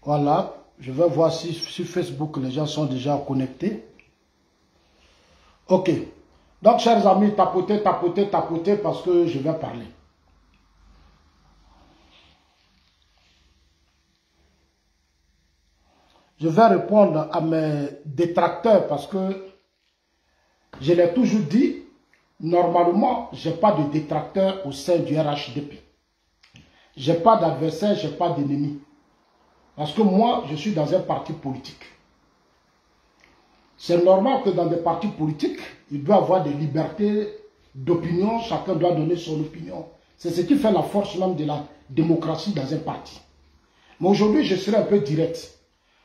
Voilà, je vais voir si sur Facebook les gens sont déjà connectés. Ok. Donc, chers amis, tapotez, tapotez, tapotez parce que je vais parler. Je vais répondre à mes détracteurs parce que je l'ai toujours dit, normalement, je n'ai pas de détracteurs au sein du RHDP. Je n'ai pas d'adversaire, je n'ai pas d'ennemi. Parce que moi, je suis dans un parti politique. C'est normal que dans des partis politiques, il doit y avoir des libertés d'opinion, chacun doit donner son opinion. C'est ce qui fait la force même de la démocratie dans un parti. Mais aujourd'hui, je serai un peu direct.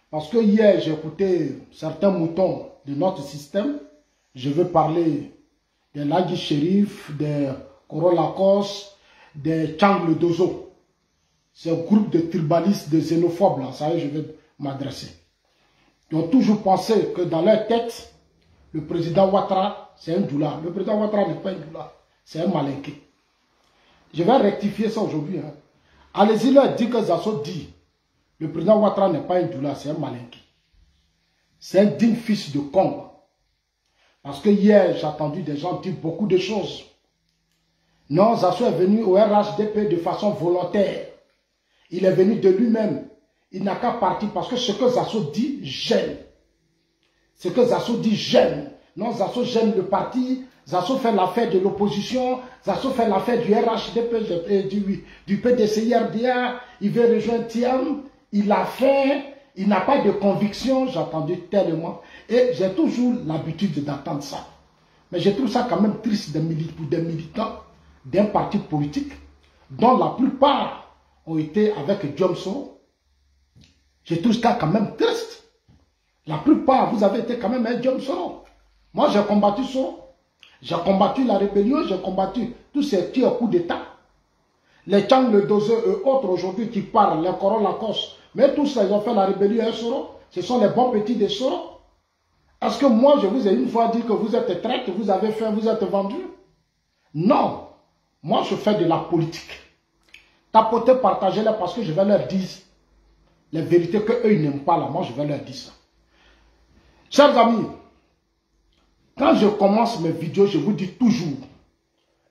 Parce que hier, j'ai écouté certains moutons de notre système. Je veux parler des Lagi Shérif, des Korolakos, des Tchang Dozo. C'est un groupe de tribalistes, de xénophobes, là. Ça y est, je vais m'adresser. Ils ont toujours pensé que dans leur tête, le président Ouattara, c'est un doula. Le président Ouattara n'est pas un doula, c'est un malinqué. Je vais rectifier ça aujourd'hui. Hein. Allez-y leur dire que Zasso dit, le président Ouattara n'est pas un doula, c'est un malinqué. C'est un digne fils de Congo. Parce que hier, j'ai entendu des gens dire beaucoup de choses. Non, Zasso est venu au RHDP de façon volontaire. Il est venu de lui-même. Il n'a qu'à partir parce que ce que Zasso dit gêne. Ce que Zasso dit gêne. Non, Zasso gêne le parti. Zasso fait l'affaire de l'opposition. Zasso fait l'affaire du RHDP, du PDCI RDA. Il veut rejoindre Tiam. Il a faim. Il n'a pas de conviction. J'ai entendu tellement. Et j'ai toujours l'habitude d'entendre ça. Mais je trouve ça quand même triste pour des militants d'un parti politique dont la plupart ont été avec Diomso. Je trouve ça quand même triste. La plupart, vous avez été quand même un Diomso. Moi, j'ai combattu ça. J'ai combattu la rébellion, j'ai combattu tous ces tirs coups d'État. Les Tchang, le Dozo et autres aujourd'hui qui parlent, les Korolakos, mais tous ça, ils ont fait la rébellion à Soro. Ce sont les bons petits de Soro. Est-ce que moi, je vous ai une fois dit que vous êtes traître, vous avez fait, vous êtes vendu? Non. Moi, je fais de la politique. Tapotez, partagez-les parce que je vais leur dire les vérités qu'eux, ils n'aiment pas là. Moi, je vais leur dire ça. Chers amis, quand je commence mes vidéos, je vous dis toujours,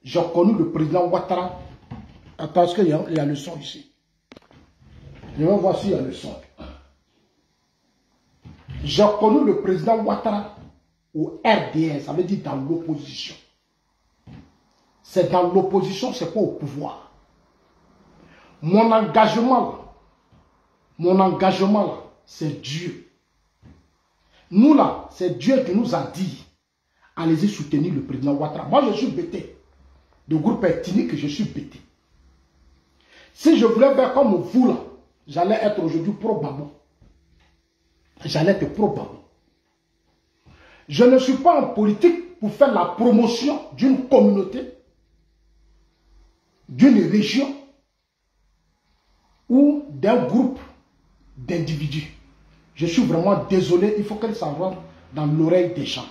j'ai connu le président Ouattara. Attends, est-ce qu'il y a le son ici? Je vais voir s'il y a le son. J'ai connu le président Ouattara au RDS, ça veut dire dans l'opposition. C'est dans l'opposition, c'est pas au pouvoir. Mon engagement là, c'est Dieu. Nous là, c'est Dieu qui nous a dit, allez-y soutenir le président Ouattara. Moi, je suis bêté. De groupe ethnique, je suis bêté. Si je voulais faire comme vous là, j'allais être aujourd'hui pro-Babo. J'allais être pro-Babo. Je ne suis pas en politique pour faire la promotion d'une communauté, d'une région ou d'un groupe d'individus. Je suis vraiment désolé, il faut que ça rentre dans l'oreille des gens.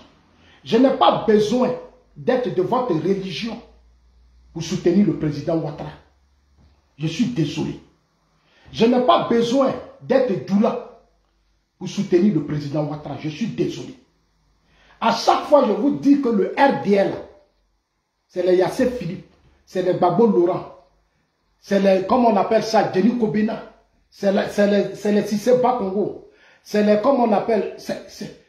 Je n'ai pas besoin d'être de votre religion pour soutenir le président Ouattara. Je suis désolé. Je n'ai pas besoin d'être doula pour soutenir le président Ouattara. Je suis désolé. À chaque fois, je vous dis que le RDL, c'est les Yassé Philippe, c'est les Babo Laurent, c'est les, comme on appelle ça, Denis Kobina, c'est les Sissé Bakongo, c'est les, comme on appelle, c'est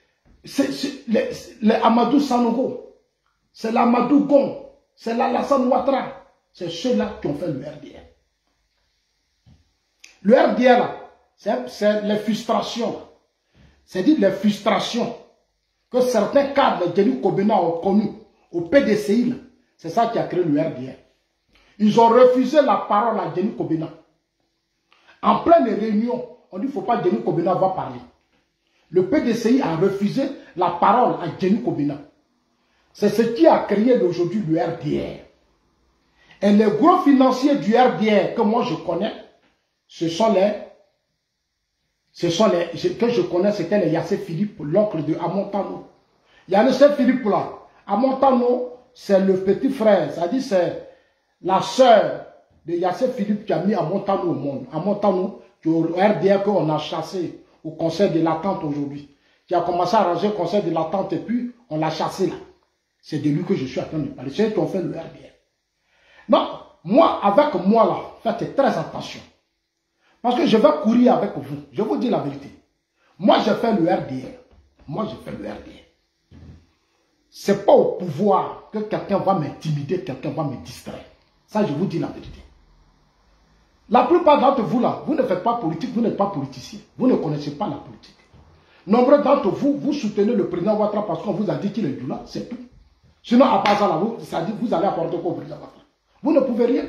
les Amadou Sanogo, c'est l'Amadou Gon, c'est l'Alassane Ouattara, c'est ceux-là qui ont fait le RDL. Le RDL, c'est les frustrations, c'est-à-dire les frustrations que certains cadres de Denis Kobina ont connus au PDCI, c'est ça qui a créé le RDL. Ils ont refusé la parole à Denis Kobina. En pleine réunion, on dit qu'il ne faut pas que Denis Kobina va parler. Le PDCI a refusé la parole à Denis Kobina. C'est ce qui a créé aujourd'hui le RDR. Et les gros financiers du RDR que moi je connais, ce sont les que je connais, c'était les Yassé Philippe, l'oncle de Amontano. Yassé Philippe là, Amontano, c'est le petit frère, c'est-à-dire c'est la sœur de Yassé Philippe qui a mis Amontano au monde. Amontano, au RDR qu'on a chassé au conseil de l'attente aujourd'hui, qui a commencé à ranger le conseil de l'attente et puis on l'a chassé là. C'est de lui que je suis en train de parler. C'est eux qui ont fait le RDR. Non, moi, avec moi là, faites très attention. Parce que je vais courir avec vous. Je vous dis la vérité. Moi, j'ai fait le RDR. Moi, j'ai fait le RDR. Ce n'est pas au pouvoir que quelqu'un va m'intimider, quelqu'un va me distraire. Ça, je vous dis la vérité. La plupart d'entre vous là, vous ne faites pas politique, vous n'êtes pas politicien. Vous ne connaissez pas la politique. Nombreux d'entre vous, vous soutenez le président Ouattara parce qu'on vous a dit qu'il est Djoula, c'est tout. Sinon, à part ça là, vous allez apporter quoi au président Ouattara? Vous ne pouvez rien.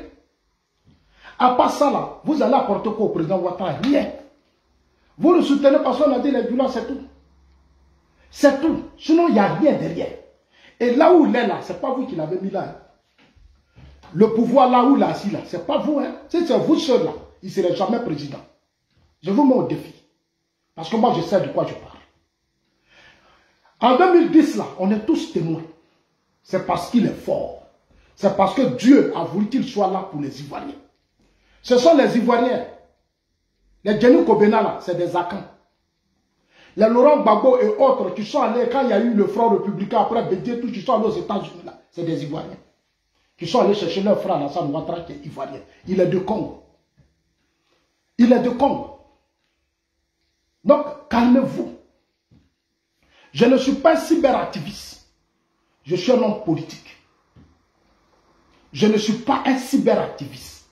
À part ça là, vous allez apporter quoi au président Ouattara? Rien. Vous le soutenez parce qu'on a dit les Djoula, c'est tout. C'est tout. Sinon, il n'y a rien derrière. Et là où il est là, ce n'est pas vous qui l'avez mis là. Hein. Le pouvoir là où il est assis là, ce n'est pas vous. Hein. Si c'est vous seul là, il ne serait jamais président. Je vous mets au défi. Parce que moi, je sais de quoi je parle. En 2010 là, on est tous témoins. C'est parce qu'il est fort. C'est parce que Dieu a voulu qu'il soit là pour les Ivoiriens. Ce sont les Ivoiriens. Les Djenou Kobena là, c'est des Akans. Les Laurent Gbagbo et autres qui sont allés, quand il y a eu le front républicain, après Bédié, tous qui sont allés aux États-Unis là, c'est des Ivoiriens. Qui sont allés chercher leur frère Alassane Ouattara qui est Ivoirien. Il est de Congo. Il est de Congo. Donc, calmez-vous. Je ne suis pas cyberactiviste. Je suis un homme politique. Je ne suis pas un cyberactiviste.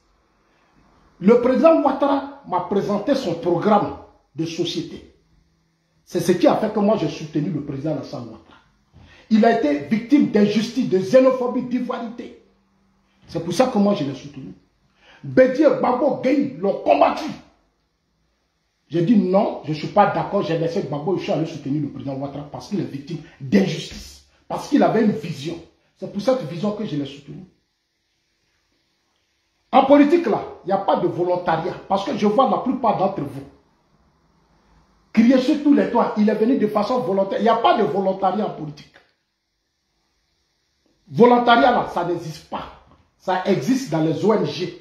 Le président Ouattara m'a présenté son programme de société. C'est ce qui a fait que moi j'ai soutenu le président Alassane Ouattara. Il a été victime d'injustice, de xénophobie, d'ivoirité. C'est pour ça que moi je l'ai soutenu. Bédié, Gbagbo, Gueye l'ont combattu. J'ai dit non, je ne suis pas d'accord, j'ai laissé Gbagbo et je suis allé soutenir le président Ouattara parce qu'il est victime d'injustice. Parce qu'il avait une vision. C'est pour cette vision que je l'ai soutenu. En politique là, il n'y a pas de volontariat. Parce que je vois la plupart d'entre vous crier sur tous les toits, il est venu de façon volontaire. Il n'y a pas de volontariat en politique. Volontariat là, ça n'existe pas. Ça existe dans les ONG.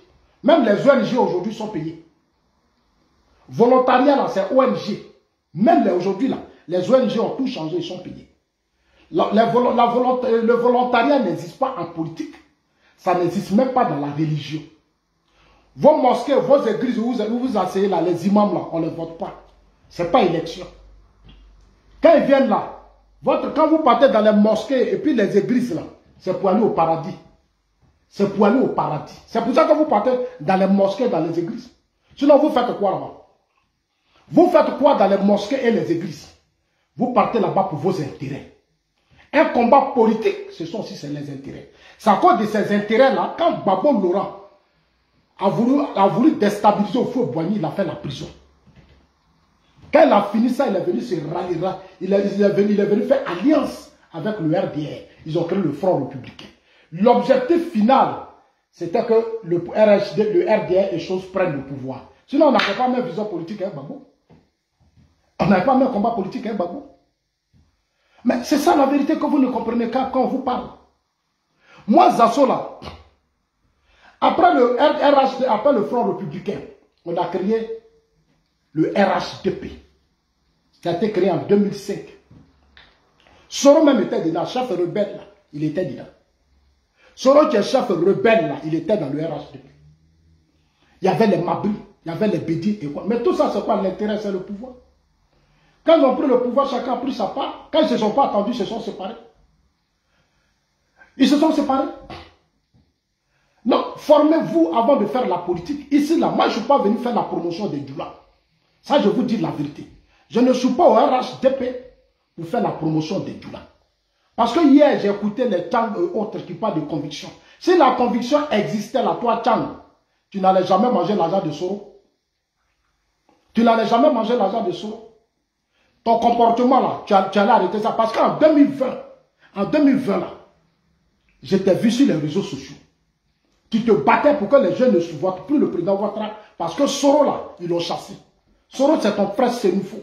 Même les ONG aujourd'hui sont payées. Volontariat là, c'est ONG. Même aujourd'hui là, les ONG ont tout changé, ils sont payés. Le volontariat n'existe pas en politique. Ça n'existe même pas dans la religion. Vos mosquées, vos églises où vous asseyez là, les imams là, on ne les vote pas. Ce n'est pas élection. Quand ils viennent là, quand vous partez dans les mosquées et puis les églises là, c'est pour aller au paradis. C'est pour aller au paradis. C'est pour ça que vous partez dans les mosquées, dans les églises. Sinon, vous faites quoi là-bas? Vous faites quoi dans les mosquées et les églises? Vous partez là-bas pour vos intérêts. Un combat politique, ce sont aussi les intérêts. C'est à cause de ces intérêts-là, quand Gbagbo Laurent a voulu déstabiliser au feu Boigny, il a fait la prison. Quand il a fini ça, il est venu se rallier. Il est venu faire alliance avec le RDR. Ils ont créé le Front républicain. L'objectif final, c'était que le RDR et choses prennent le pouvoir. Sinon, on n'avait pas même vision politique avec Gbagbo. On n'avait pas même combat politique avec Gbagbo. Mais c'est ça la vérité que vous ne comprenez quand on vous parle. Moi, Zasso là, après le Front républicain, on a créé le RHDP. Ça a été créé en 2005. Soro même était dedans, chef rebelle là, il était dedans. Soro qui est chef rebelle là, il était dans le RHDP. Il y avait les Mabri, il y avait les Bédi et quoi. Mais tout ça, c'est quoi l'intérêt? C'est le pouvoir. Quand ils ont pris le pouvoir, chacun a pris sa part. Quand ils ne se sont pas attendus, ils se sont séparés. Ils se sont séparés. Non, formez-vous avant de faire la politique. Ici, là, moi, je ne suis pas venu faire la promotion des Djoula. Ça, je vous dis la vérité. Je ne suis pas au RHDP pour faire la promotion des Djoula. Parce que hier, j'ai écouté les Tchang et autres qui parlent de conviction. Si la conviction existait là, toi, Tchang, tu n'allais jamais manger l'argent de Soro. Tu n'allais jamais manger l'argent de Soro. Ton comportement là, tu allais arrêter ça. Parce qu'en 2020 là, je t'ai vu sur les réseaux sociaux. Tu te battais pour que les jeunes ne se votent plus le président Ouattara. Parce que Soro là, ils l'ont chassé. Soro, c'est ton frère Sénoufo.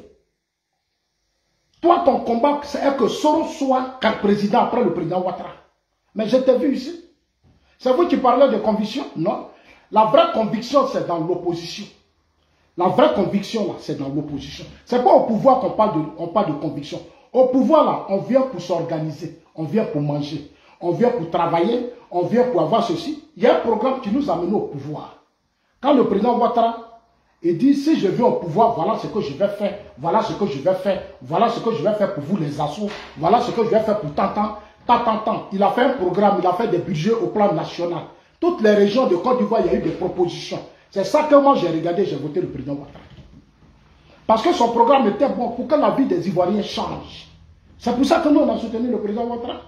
Toi, ton combat, c'est que Soro soit président après le président Ouattara. Mais je t'ai vu ici. C'est vous qui parlez de conviction? Non. La vraie conviction, c'est dans l'opposition. La vraie conviction, là, c'est dans l'opposition. Ce n'est pas au pouvoir qu'on parle de conviction. Au pouvoir, là, on vient pour s'organiser, on vient pour manger, on vient pour travailler, on vient pour avoir ceci. Il y a un programme qui nous a menés au pouvoir. Quand le président Ouattara, il dit, si je viens au pouvoir, voilà ce que je vais faire, voilà ce que je vais faire, voilà ce que je vais faire pour vous les assos, voilà ce que je vais faire pour tant. Il a fait un programme, il a fait des budgets au plan national. Toutes les régions de Côte d'Ivoire, il y a eu des propositions. C'est ça que moi j'ai regardé, j'ai voté le président Ouattara. Parce que son programme était bon pour que la vie des Ivoiriens change. C'est pour ça que nous on a soutenu le président Ouattara.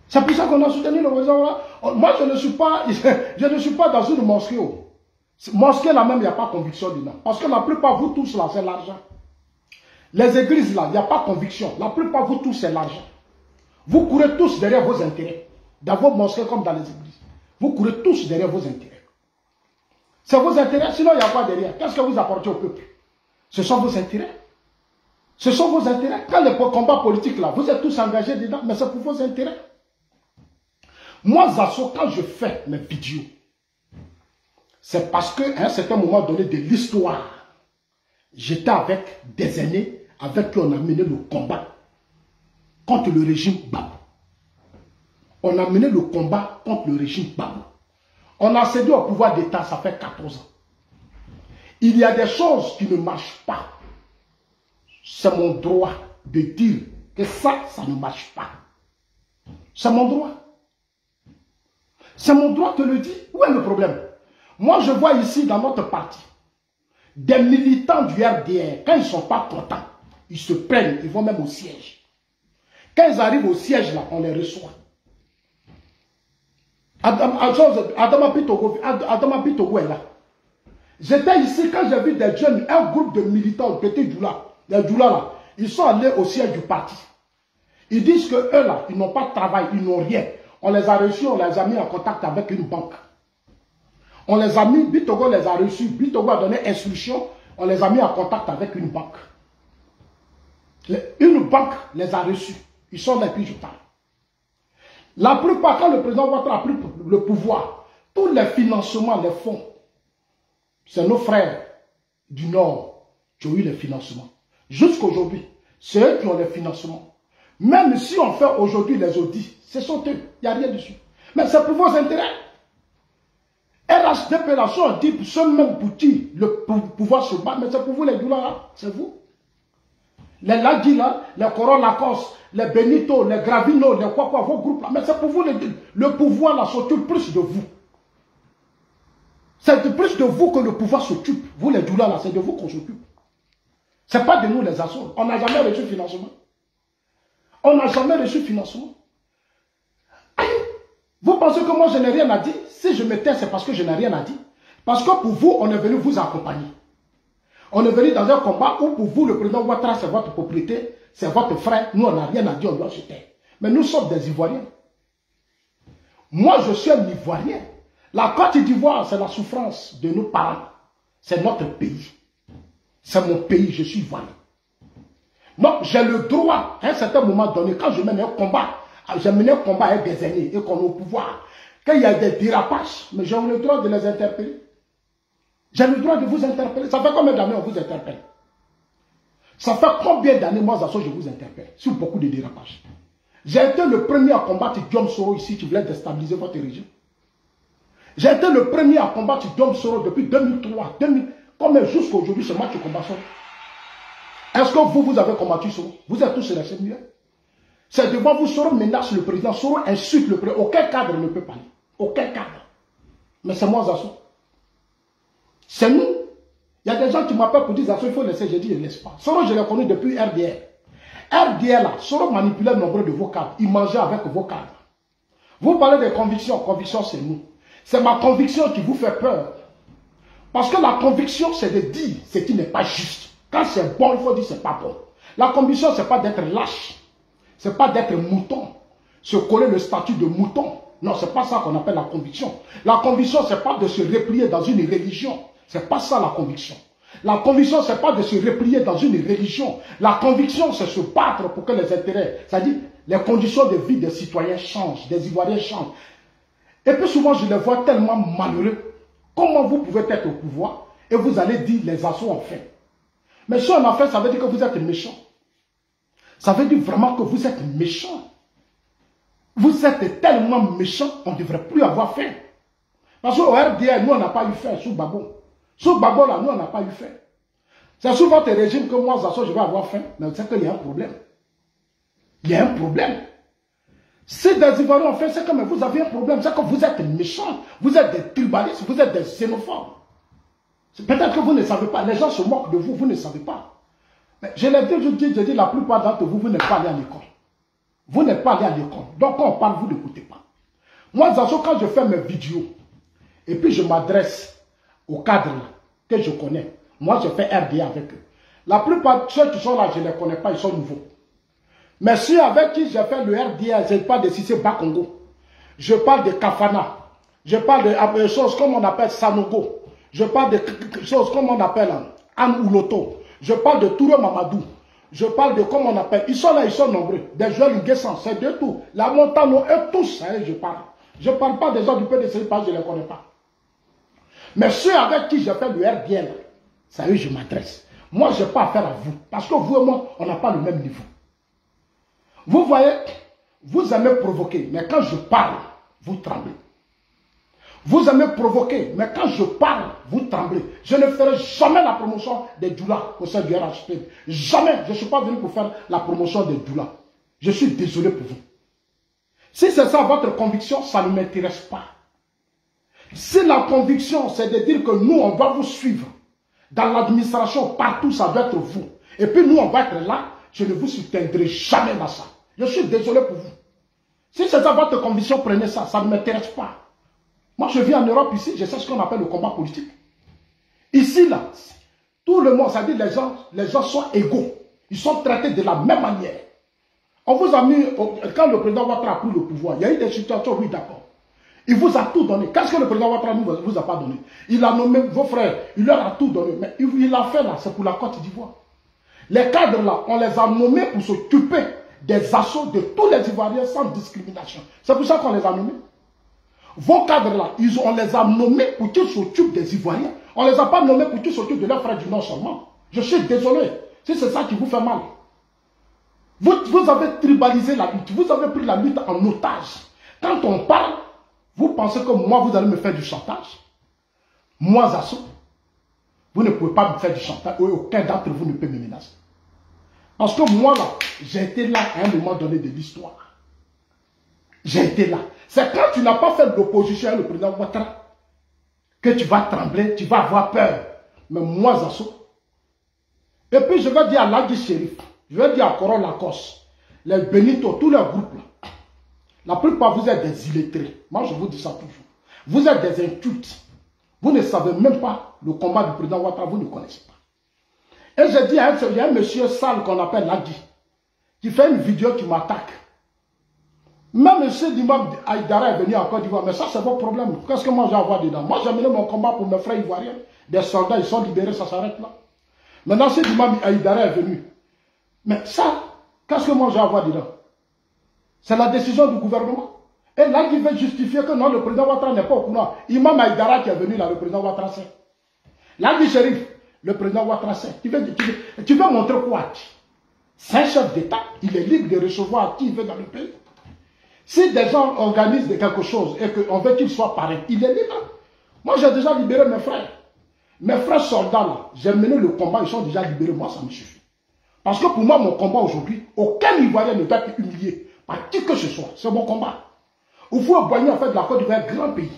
C'est pour ça qu'on a soutenu le président Ouattara. Moi je ne suis pas dans une mosquée. Mosquée là même, il n'y a pas conviction dedans. Parce que la plupart vous tous là, c'est l'argent. Les églises là, il n'y a pas conviction. La plupart vous tous, c'est l'argent. Vous courez tous derrière vos intérêts. Dans vos mosquées comme dans les églises. Vous courez tous derrière vos intérêts. C'est vos intérêts, sinon il n'y a pas derrière. Qu'est-ce que vous apportez au peuple? Ce sont vos intérêts. Ce sont vos intérêts. Quand les combats politiques là, vous êtes tous engagés dedans, mais c'est pour vos intérêts. Moi, Zasso, quand je fais mes vidéos, c'est parce qu'à un certain moment donné de l'histoire, j'étais avec des aînés avec qui on a mené le combat contre le régime Babou. On a mené le combat contre le régime Babou. On a cédé au pouvoir d'État, ça fait 14 ans. Il y a des choses qui ne marchent pas. C'est mon droit de dire que ça ne marche pas. C'est mon droit. C'est mon droit de le dire. Où est le problème? Moi, je vois ici dans notre parti, des militants du RDR, quand ils ne sont pas contents, ils se plaignent, ils vont même au siège. Quand ils arrivent au siège, là, on les reçoit. Adama Pitogo est là. J'étais ici quand j'ai vu des jeunes, un groupe de militants au Petit Djoula, les Djoula là, ils sont allés au siège du parti. Ils disent que eux là, ils n'ont pas de travail, ils n'ont rien. On les a reçus, on les a mis en contact avec une banque. On les a mis, Bitogo les a reçus, Bitogo a donné instruction, on les a mis en contact avec une banque. Une banque les a reçus. Ils sont là et puis je parle. La plupart, quand le président Ouattara a pris le pouvoir, tous les financements, les fonds, c'est nos frères du Nord qui ont eu les financements. Jusqu'aujourd'hui, c'est eux qui ont les financements. Même si on fait aujourd'hui les audits, ce sont eux, il n'y a rien dessus. Mais c'est pour vos intérêts. RHDP, la chose dit, ce même petit, le pouvoir se bat, mais c'est pour vous les Doulars, c'est vous. Les Lagui là, les Coron Lacoste, les Benito, les Gravino, les quoi, vos groupes là, mais c'est pour vous le pouvoir là s'occupe plus de vous. C'est plus de vous que le pouvoir s'occupe. Vous les Doulars là, c'est de vous qu'on s'occupe. Ce n'est pas de nous les assos. On n'a jamais reçu financement. On n'a jamais reçu financement. Aïe. Vous pensez que moi je n'ai rien à dire? Si je me tais, c'est parce que je n'ai rien à dire. Parce que pour vous, on est venu vous accompagner. On est venu dans un combat où pour vous, le président Ouattara, c'est votre propriété, c'est votre frère. Nous, on n'a rien à dire, on doit se taire. Mais nous sommes des Ivoiriens. Moi, je suis un Ivoirien. La Côte d'Ivoire, c'est la souffrance de nos parents. C'est notre pays. C'est mon pays, je suis Ivoirien. Donc, j'ai le droit, à un certain moment donné, quand je mène un combat, j'ai mené un combat avec des aînés et qu'on est au pouvoir, quand il y a des dérapages, mais j'ai le droit de les interpeller. J'ai le droit de vous interpeller. Ça fait combien d'années on vous interpelle? Ça fait combien d'années, moi, Zasso, je vous interpelle sur beaucoup de dérapages? J'ai été le premier à combattre Guillaume Soro ici qui voulait déstabiliser votre région. J'ai été le premier à combattre Guillaume Soro depuis 2003, comme jusqu'à aujourd'hui, c'est moi qui combat Soro. Est-ce que vous avez combattu Soro? Vous êtes tous restés mieux. C'est devant vous, Soro menace le président, Soro insulte le président. Aucun cadre ne peut parler. Aucun cadre. Mais c'est moi, Zasso. C'est nous. Il y a des gens qui m'appellent pour dire Zasso, il faut laisser. J'ai dit, je ne laisse pas. Soro, je l'ai connu depuis RDR. RDR, là, Soro manipulait nombre de vos cadres. Il mangeait avec vos cadres. Vous parlez de conviction. Conviction, c'est nous. C'est ma conviction qui vous fait peur. Parce que la conviction, c'est de dire ce qui n'est pas juste. Quand c'est bon, il faut dire ce n'est pas bon. La conviction, ce n'est pas d'être lâche. Ce n'est pas d'être mouton. Se coller le statut de mouton. Non, ce n'est pas ça qu'on appelle la conviction. La conviction, ce n'est pas de se replier dans une religion. Ce n'est pas ça la conviction. La conviction, ce n'est pas de se replier dans une religion. La conviction, c'est se battre pour que les intérêts, c'est-à-dire les conditions de vie des citoyens changent, des Ivoiriens changent. Et puis souvent, je les vois tellement malheureux. Comment vous pouvez être au pouvoir et vous allez dire les assauts ont fait. Mais si on a fait, ça veut dire que vous êtes méchant. Ça veut dire vraiment que vous êtes méchant. Vous êtes tellement méchant, on ne devrait plus avoir faim. Parce qu'au RDA, nous, on n'a pas eu faim sous Gbagbo. Sous Gbagbo, là, nous, on n'a pas eu faim. C'est sous votre régime que moi, Zasso, je vais avoir faim. Mais c'est qu'il y a un problème. Il y a un problème. Si des Ivoiriens ont fait, c'est que vous avez un problème. C'est que vous êtes méchants. Vous êtes des tribalistes, vous êtes des xénophobes. Peut-être que vous ne savez pas. Les gens se moquent de vous, vous ne savez pas. Mais je l'ai dit, je dis, la plupart d'entre vous, vous n'êtes pas allé à l'école. Vous n'êtes pas allé à l'école. Donc quand on parle, vous n'écoutez pas. Moi, Zasso, quand je fais mes vidéos, et puis je m'adresse aux cadres là, que je connais, moi je fais RDA avec eux. La plupart de ceux qui sont là, je ne les connais pas, ils sont nouveaux. Mais ceux avec qui j'ai fait le RDA, je parle de Cissé Bakongo, je parle de Kafana, je parle de choses comme on appelle Sanogo, je parle de choses comme on appelle Anne Ouloto, je parle de Touré Mamadou, je parle de comment on appelle, ils sont là, ils sont nombreux, des jeunes Nguessan, c'est de tout, la montagne, eux tous, hein, je parle. Je ne parle pas des gens du PDC parce que je ne les connais pas. Mais ceux avec qui je fais le RDL, c'est à eux que je m'adresse. Moi, je n'ai pas affaire à vous. Parce que vous et moi, on n'a pas le même niveau. Vous voyez, vous aimez provoquer, mais quand je parle, vous tremblez. Vous aimez provoquer, mais quand je parle, vous tremblez. Je ne ferai jamais la promotion des doulas au sein du RHP. Jamais. Je ne suis pas venu pour faire la promotion des doulas. Je suis désolé pour vous. Si c'est ça votre conviction, ça ne m'intéresse pas. Si la conviction, c'est de dire que nous, on doit vous suivre, dans l'administration, partout, ça doit être vous. Et puis nous, on va être là, je ne vous soutiendrai jamais dans ça. Je suis désolé pour vous. Si c'est ça votre conviction, prenez ça, ça ne m'intéresse pas. Moi, je vis en Europe ici, je sais ce qu'on appelle le combat politique. Ici, là, tout le monde, c'est-à-dire les gens sont égaux. Ils sont traités de la même manière. On vous a mis, quand le président Ouattara a pris le pouvoir, il y a eu des situations, oui, d'accord. Il vous a tout donné. Qu'est-ce que le président Ouattara ne vous a pas donné? Il a nommé vos frères, il leur a tout donné. Mais il a fait là, c'est pour la Côte d'Ivoire. Les cadres là, on les a nommés pour s'occuper des assauts de tous les Ivoiriens sans discrimination. C'est pour ça qu'on les a nommés. Vos cadres là, on les a nommés pour qu'ils s'occupent des Ivoiriens. On ne les a pas nommés pour qu'ils s'occupent de leurs frères du Nord seulement. Je suis désolé. Si c'est ça qui vous fait mal. Vous avez tribalisé la lutte. Vous avez pris la lutte en otage. Quand on parle, vous pensez que moi, vous allez me faire du chantage? Moi, Zasso, vous ne pouvez pas me faire du chantage. Aucun d'entre vous ne peut me menacer. Parce que moi, là, j'ai été là à un moment donné de l'histoire. J'ai été là. C'est quand tu n'as pas fait l'opposition à le président Ouattara que tu vas trembler, tu vas avoir peur. Mais moi, Zasso. Et puis, je vais dire à Ladi Chérif, je vais dire à Coron Lacoste, les Benito, tous les groupes là. La plupart, vous êtes des illettrés. Moi, je vous dis ça toujours. Vous êtes des incultes. Vous ne savez même pas le combat du président Ouattara, vous ne connaissez pas. Et je dis à il y a un monsieur sale qu'on appelle Ladi, qui fait une vidéo qui m'attaque. Même monsieur Dimam Aïdara est venu en Côte d'Ivoire, mais ça c'est votre problème. Qu'est-ce que moi j'ai à voir dedans? Moi j'ai mené mon combat pour mes frères ivoiriens. Des soldats, ils sont libérés, ça s'arrête là. Maintenant, si Dimam Aïdara est venu, mais ça, qu'est-ce que moi j'ai à voir dedans? C'est la décision du gouvernement. Et là, il veut justifier que non, le président Ouattara n'est pas au courant. Imam Aïdara qui est venu là, le président Ouattara sait. Là, dit Chérif, le président Ouattara sait. Tu veux montrer quoi? C'est un chef d'État, il est libre de recevoir qui il veut dans le pays. Si des gens organisent quelque chose et qu'on veut qu'il soit pareil, il est libre. Moi, j'ai déjà libéré mes frères. Mes frères soldats là, j'ai mené le combat, ils sont déjà libérés, moi ça me suffit. Parce que pour moi, mon combat aujourd'hui, aucun Ivoirien ne doit être humilié par qui que ce soit. C'est mon combat. Au fond, Boigny, en fait, la Côte d'Ivoire est un grand pays.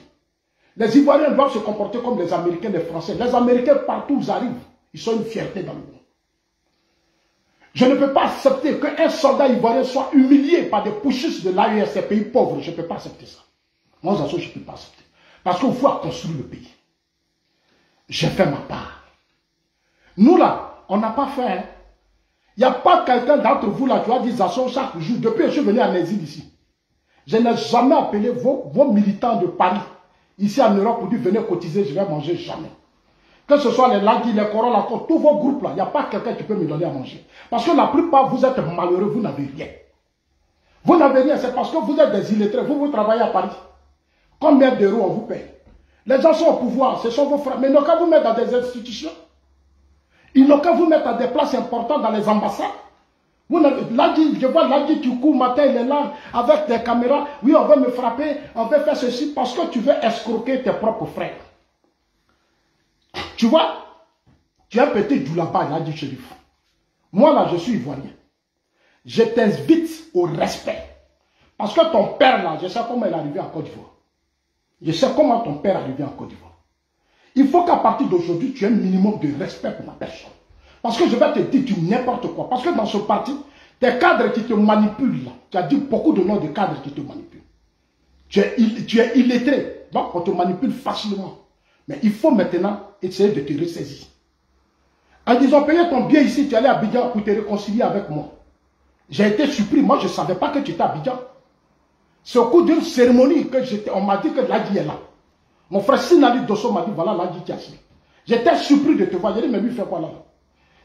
Les Ivoiriens doivent se comporter comme les Américains, les Français. Les Américains, partout où ils arrivent, ils sont une fierté dans le monde. Je ne peux pas accepter qu'un soldat ivoirien soit humilié par des putschistes de l'AES, ces pays pauvres. Je ne peux pas accepter ça. Moi, je ne peux pas accepter. Parce qu'il faut construire le pays. J'ai fait ma part. Nous, là, on n'a pas fait. Il n'y a pas quelqu'un d'entre vous, là, qui a dit Zasso chaque jour. Depuis que je suis venu en exil ici. Je n'ai jamais appelé vos militants de Paris, ici en Europe, pour dire venez cotiser, je vais manger, jamais. Que ce soit les Lagui, les Coron, tous vos groupes là, il n'y a pas quelqu'un qui peut me donner à manger. Parce que la plupart, vous êtes malheureux, vous n'avez rien. Vous n'avez rien, c'est parce que vous êtes des illettrés, vous travaillez à Paris. Combien d'euros on vous paye? Les gens sont au pouvoir, ce sont vos frères. Mais ils n'ont qu'à vous mettre dans des institutions. Ils n'ont qu'à vous mettre à des places importantes dans les ambassades. Je vois Ladji qui court matin, il est là avec des caméras. Oui, on veut me frapper, on veut faire ceci parce que tu veux escroquer tes propres frères. Tu vois, tu es un petit Djoulaba, Ladji Chérif. Moi là, je suis ivoirien. Je t'invite au respect. Parce que ton père là, je sais comment il est arrivé en Côte d'Ivoire. Je sais comment ton père est arrivé en Côte d'Ivoire. Il faut qu'à partir d'aujourd'hui, tu aies un minimum de respect pour ma personne. Parce que je vais te dire du n'importe quoi. Parce que dans ce parti, tes cadres qui te manipulent là, tu as dit beaucoup de noms de cadres qui te manipulent. Tu es illettré. Donc on te manipule facilement. Mais il faut maintenant essayer de te ressaisir. En disant, payer ton bien ici, tu es allé à Abidjan pour te réconcilier avec moi. J'ai été surpris. Moi, je ne savais pas que tu étais à Abidjan. C'est au cours d'une cérémonie que on m'a dit que Ladji est là. Mon frère Sinali Dosso m'a dit, voilà Ladji qui est assis. J'étais surpris de te voir. J'ai dit, mais lui, fait quoi là?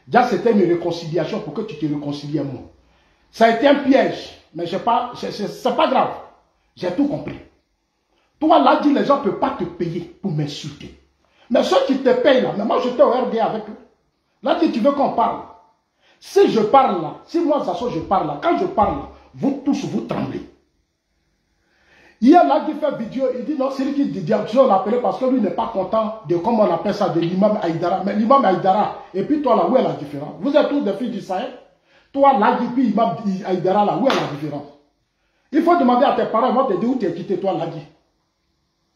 Déjà, c'était une réconciliation pour que tu te réconcilies à moi. Ça a été un piège. Mais c'est pas grave. J'ai tout compris. Toi, Ladji, les gens ne peuvent pas te payer pour m'insulter. Mais ceux qui te payent là, mais moi, j'étais au RDA avec eux. Ladji, tu veux qu'on parle? Si je parle là, si moi, Zasso, je parle là, quand je parle là, vous tous, vous tremblez. Hier, Ladji fait vidéo, il dit non, c'est lui qui dit, on l'a appelé parce que lui n'est pas content de comment on appelle ça, de l'imam Aïdara. Mais l'imam Aïdara, et puis toi là, où est la différence? Vous êtes tous des filles du Sahel. Toi, Ladji, puis l'imam Aïdara là, où est la différence? Il faut demander à tes parents, ils vont te dire où tu es quitté, toi, Ladji.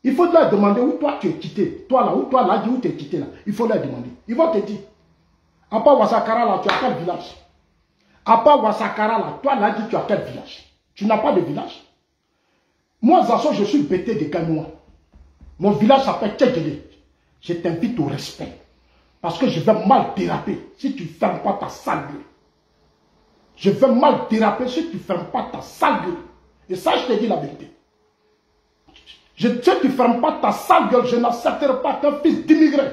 Il faut leur demander où toi tu es quitté. Toi là, où toi, Ladji, où tu es quitté là. Il faut leur demander. Ils vont te dire. À part Ouassakara là, tu as quel village? À part Ouassakara là, toi, Ladji, tu as quel village? Tu n'as pas de village? Moi, Zasso, je suis bêté de Ganois. Mon village s'appelle Tchèdjélé. Je t'invite au respect. Parce que je vais mal déraper si tu ne fermes pas ta sale gueule. Je vais mal déraper si tu ne fermes pas ta sale gueule. Et ça, je te dis la vérité. Si tu ne fermes pas ta sale gueule, je n'accepterai pas qu'un fils d'immigré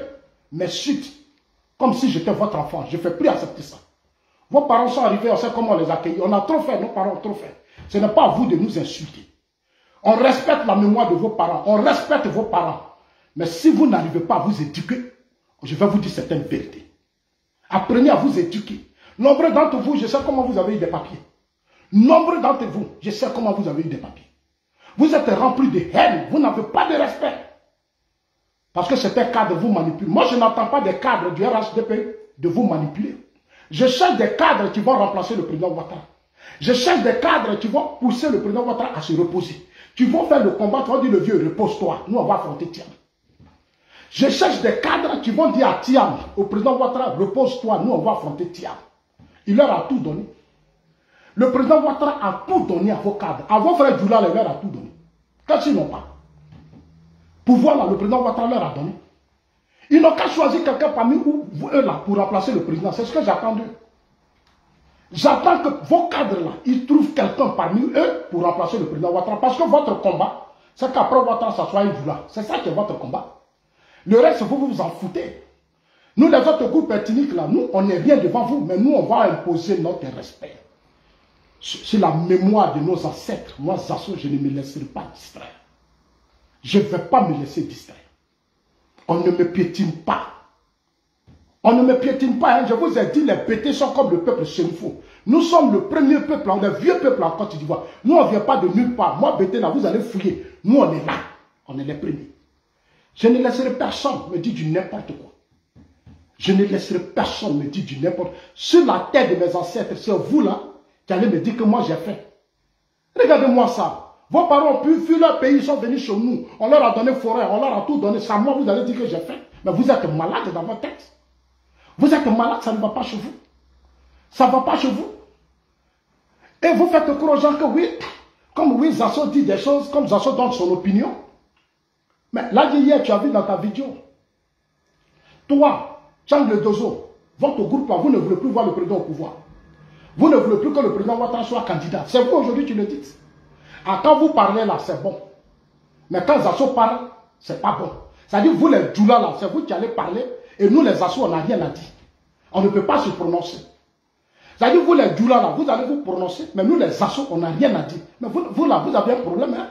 m'insulte comme si j'étais votre enfant. Je ne fais plus accepter ça. Vos parents sont arrivés, on sait comment on les accueillir. On a trop fait, nos parents ont trop fait. Ce n'est pas à vous de nous insulter. On respecte la mémoire de vos parents. On respecte vos parents. Mais si vous n'arrivez pas à vous éduquer, je vais vous dire certaines vérités. Apprenez à vous éduquer. Nombreux d'entre vous, je sais comment vous avez eu des papiers. Nombreux d'entre vous, je sais comment vous avez eu des papiers. Vous êtes remplis de haine. Vous n'avez pas de respect. Parce que certains cadres vous manipulent. Moi, je n'entends pas des cadres du RHDP de vous manipuler. Je cherche des cadres qui vont remplacer le président Ouattara. Je cherche des cadres qui vont pousser le président Ouattara à se reposer. Tu vas faire le combat, tu vas dire le vieux, repose-toi. Nous, on va affronter Tiam. Je cherche des cadres qui vont dire à Tiam, au président Ouattara, repose-toi, nous, on va affronter Tiam. Il leur a tout donné. Le président Ouattara a tout donné à vos cadres. À vos frères Djoula, il leur a tout donné. Qu'est-ce qu'ils n'ont pas? Pouvoir, là, le président Ouattara leur a donné. Ils n'ont qu'à choisir quelqu'un parmi eux, là, pour remplacer le président. C'est ce que j'attends d'eux. J'attends que vos cadres là, ils trouvent quelqu'un parmi eux pour remplacer le président Ouattara. Parce que votre combat, c'est qu'après Ouattara, ça soit une Djoula. C'est ça qui est votre combat. Le reste, vous vous en foutez. Nous, les autres groupes ethniques là, nous, on n'est rien devant vous, mais nous, on va imposer notre respect. C'est la mémoire de nos ancêtres. Moi, Zasso, je ne me laisserai pas distraire. Je ne vais pas me laisser distraire. On ne me piétine pas. On ne me piétine pas, hein. Je vous ai dit, les Bétés sont comme le peuple Sénifo. Nous sommes le premier peuple, le vieux peuple en Côte d'Ivoire. Nous, on ne vient pas de nulle part. Moi, Bété, là, vous allez fouiller. Nous, on est là. On est les premiers. Je ne laisserai personne me dire du n'importe quoi. Je ne laisserai personne me dire du n'importe quoi. Sur la terre de mes ancêtres, c'est vous là qui allez me dire que moi j'ai fait. Regardez-moi ça. Vos parents ont pu fuir leur pays, ils sont venus chez nous. On leur a donné forêt, on leur a tout donné. Ça, moi, vous allez dire que j'ai fait. Mais vous êtes malade dans votre tête. Vous êtes malade, ça ne va pas chez vous. Ça ne va pas chez vous. Et vous faites croire aux gens que oui, comme oui, Zasso dit des choses, comme Zasso donne son opinion. Mais là, hier, tu as vu dans ta vidéo. Toi, Changle Dozo, votre groupe là, vous ne voulez plus voir le président au pouvoir. Vous ne voulez plus que le président Ouattara soit candidat. C'est vous aujourd'hui qui le dites. Ah, quand vous parlez là, c'est bon. Mais quand Zasso parle, c'est pas bon. C'est-à-dire, vous les Djoula là, c'est vous qui allez parler. Et nous, les Zasso, on n'a rien à dire. On ne peut pas se prononcer. C'est-à-dire, vous, les Djoula, là, vous allez vous prononcer. Mais nous, les Zasso, on n'a rien à dire. Mais vous là, vous avez un problème. Hein?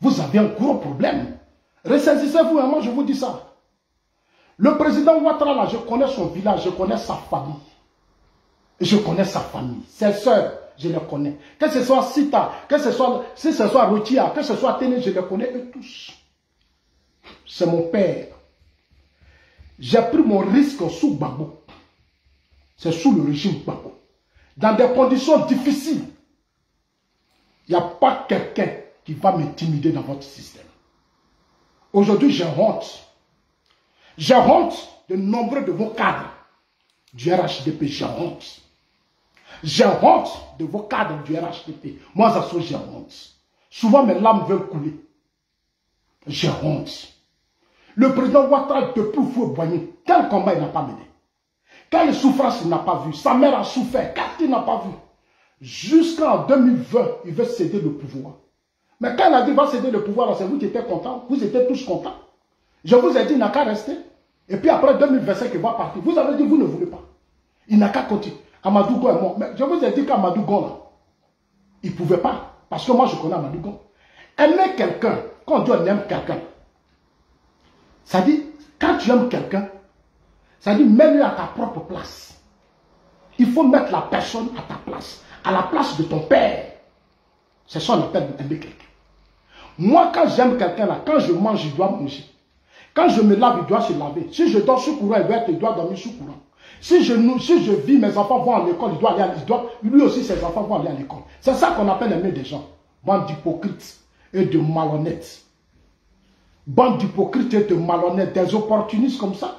Vous avez un gros problème. Ressaisissez-vous, moi je vous dis ça. Le président Ouattara, là, je connais son village, je connais sa famille. Je connais sa famille. Ses soeurs, je les connais. Que ce soit Sita, que ce soit Rotia, que ce soit Téné, je les connais eux tous. C'est mon père. J'ai pris mon risque sous Gbagbo. C'est sous le régime Gbagbo. Dans des conditions difficiles. Il n'y a pas quelqu'un qui va m'intimider dans votre système. Aujourd'hui, j'ai honte. J'ai honte de nombreux de vos cadres du RHDP. J'ai honte. J'ai honte de vos cadres du RHDP. Moi, Zasso, j'ai honte. Souvent, mes larmes veulent couler. J'ai honte. Le président Ouattara, depuis Foué-Boigny, quel combat il n'a pas mené? Quelle souffrance il n'a pas vu? Sa mère a souffert. Qu'est-ce qu'il n'a pas vu? Jusqu'en 2020, il veut céder le pouvoir. Mais quand il a dit qu'il va céder le pouvoir, c'est vous qui étiez contents. Vous étiez tous contents. Je vous ai dit, il n'a qu'à rester. Et puis après 2025, il va partir. Vous avez dit, vous ne voulez pas. Il n'a qu'à continuer. Amadou Gon est mort. Mais je vous ai dit qu'Amadou Gon, là, il ne pouvait pas. Parce que moi, je connais Amadou Gon. Aimer quelqu'un, quand Dieu aime quelqu'un, ça dit, quand tu aimes quelqu'un, ça dit, mets-le à ta propre place. Il faut mettre la personne à ta place. À la place de ton père. C'est ça qu'on appelle aimer quelqu'un. Moi, quand j'aime quelqu'un, là, quand je mange, il doit manger. Quand je me lave, il doit se laver. Si je dors sous courant, il doit dormir sous courant. Si je vis, mes enfants vont à l'école, lui aussi, ses enfants vont aller à l'école. C'est ça qu'on appelle aimer des gens. Bande d'hypocrites et de malhonnêtes. Bande d'hypocrites et de malhonnêtes, des opportunistes comme ça.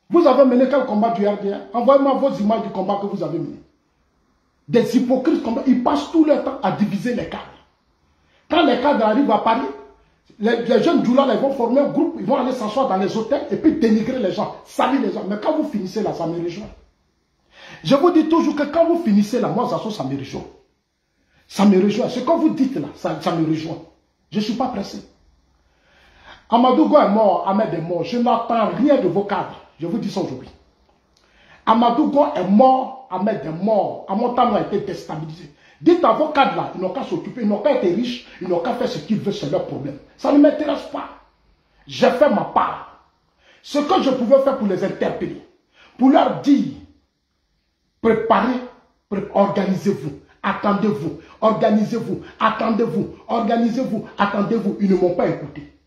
Vous avez mené quel combat du RDA? Envoyez-moi vos images du combat que vous avez mené. Des hypocrites comme ça, ils passent tout leur temps à diviser les cadres. Quand les cadres arrivent à Paris, les jeunes Djoula, ils vont former un groupe, ils vont aller s'asseoir dans les hôtels et puis dénigrer les gens, salir les gens. Mais quand vous finissez là, ça me rejoint. Je vous dis toujours que quand vous finissez là, moi, ça me rejoint. Ça me rejoint. Ce que vous dites là, ça me rejoint. Je ne suis pas pressé. Amadou Gon est mort, Ahmed est mort. Je n'attends rien de vos cadres. Je vous dis ça aujourd'hui. Amadou Gon est mort, Ahmed est mort. Amontano a été déstabilisé. Dites à vos cadres là, ils n'ont qu'à s'occuper, ils n'ont qu'à être riches, ils n'ont qu'à faire ce qu'ils veulent, c'est leur problème. Ça ne m'intéresse pas. J'ai fait ma part. Ce que je pouvais faire pour les interpeller, pour leur dire, préparez, organisez-vous, attendez-vous, organisez-vous, attendez-vous, organisez-vous, attendez-vous. Ils ne m'ont pas écouté.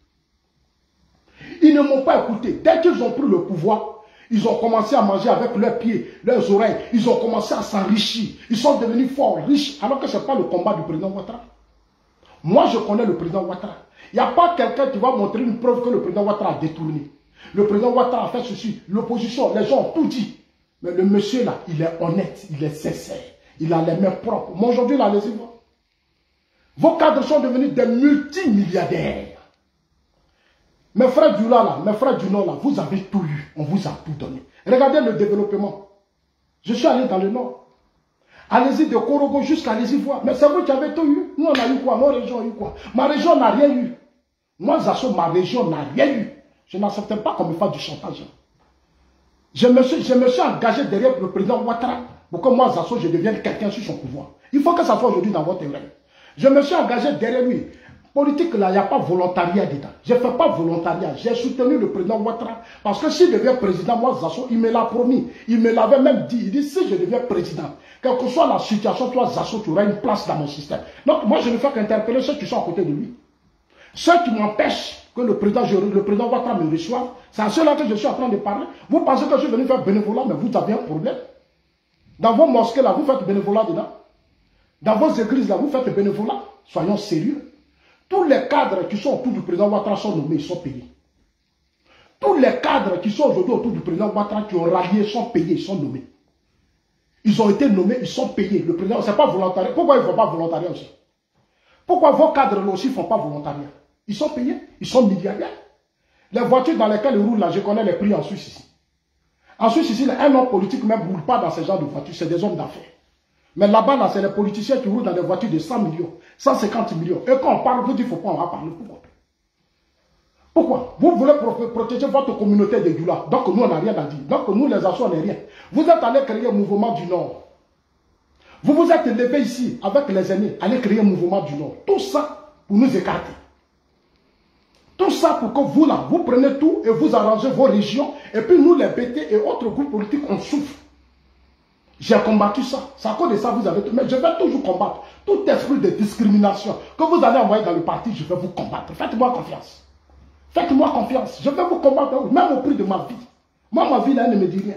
Ils ne m'ont pas écouté. Dès qu'ils ont pris le pouvoir, ils ont commencé à manger avec leurs pieds, leurs oreilles. Ils ont commencé à s'enrichir. Ils sont devenus forts, riches, alors que ce n'est pas le combat du président Ouattara. Moi, je connais le président Ouattara. Il n'y a pas quelqu'un qui va montrer une preuve que le président Ouattara a détourné. Le président Ouattara a fait ceci. L'opposition, les gens ont tout dit. Mais le monsieur là, il est honnête, il est sincère. Il a les mains propres. Moi, aujourd'hui, là, allez-y voir. Vos cadres sont devenus des multimilliardaires. Mes frères du là, mes frères du Nord, là, vous avez tout eu. On vous a tout donné. Regardez le développement. Je suis allé dans le Nord. Allez-y de Korogo jusqu'à allez-y voir. Mais c'est vous qui avez tout eu. Nous, on a eu quoi? Nos régions ont eu quoi? Ma région n'a rien eu. Moi, Zasso, ma région n'a rien eu. Je n'accepte pas qu'on me fasse du chantage. Je me suis engagé derrière le président Ouattara pour que moi, Zasso, je devienne quelqu'un sur son pouvoir. Il faut que ça soit aujourd'hui dans votre règne. Je me suis engagé derrière lui. Politique, là, il n'y a pas volontariat dedans. Je ne fais pas volontariat. J'ai soutenu le président Ouattara. Parce que s'il devient président, moi, Zasso, il me l'a promis. Il me l'avait même dit. Il dit, si je deviens président, quelle que soit la situation, toi, Zasso, tu auras une place dans mon système. Donc, moi, je ne fais qu'interpeller ceux qui sont à côté de lui. Ceux qui m'empêchent que le président Ouattara me reçoive, c'est à ceux-là que je suis en train de parler. Vous pensez que je suis venu faire bénévolat, mais vous avez un problème. Dans vos mosquées, là, vous faites bénévolat dedans. Dans vos églises, là, vous faites bénévolat. Soyons sérieux. Tous les cadres qui sont autour du président Ouattara sont nommés, ils sont payés. Tous les cadres qui sont aujourd'hui autour du président Ouattara qui ont rallié sont payés, ils sont nommés. Ils ont été nommés, ils sont payés. Le président, c'est pas volontariat. Pourquoi ils ne font pas volontariat aussi? Pourquoi vos cadres là aussi ne font pas volontariat? Ils sont payés, ils sont milliardaires. Les voitures dans lesquelles ils roulent là, je connais les prix en Suisse ici. En Suisse ici, un homme politique même ne roule pas dans ce genre de voitures, c'est des hommes d'affaires. Mais là-bas, là, c'est les politiciens qui roulent dans des voitures de 100 millions, 150 millions. Et quand on parle, vous dites qu'il ne faut pas en parler. Pourquoi? Vous voulez protéger votre communauté de Djoula. Donc nous, on n'a rien à dire. Donc nous, les Aços, on n'est rien. Vous êtes allés créer un mouvement du Nord. Vous vous êtes levés ici avec les aînés, allez créer un mouvement du Nord. Tout ça pour nous écarter. Tout ça pour que vous là, vous prenez tout et vous arrangez vos régions. Et puis nous les BT et autres groupes politiques, on souffre. J'ai combattu ça. C'est à cause de ça que vous avez tout. Mais je vais toujours combattre. Tout esprit de discrimination que vous allez envoyer dans le parti, je vais vous combattre. Faites-moi confiance. Faites-moi confiance. Je vais vous combattre, même au prix de ma vie. Moi, ma vie, là, elle ne me dit rien.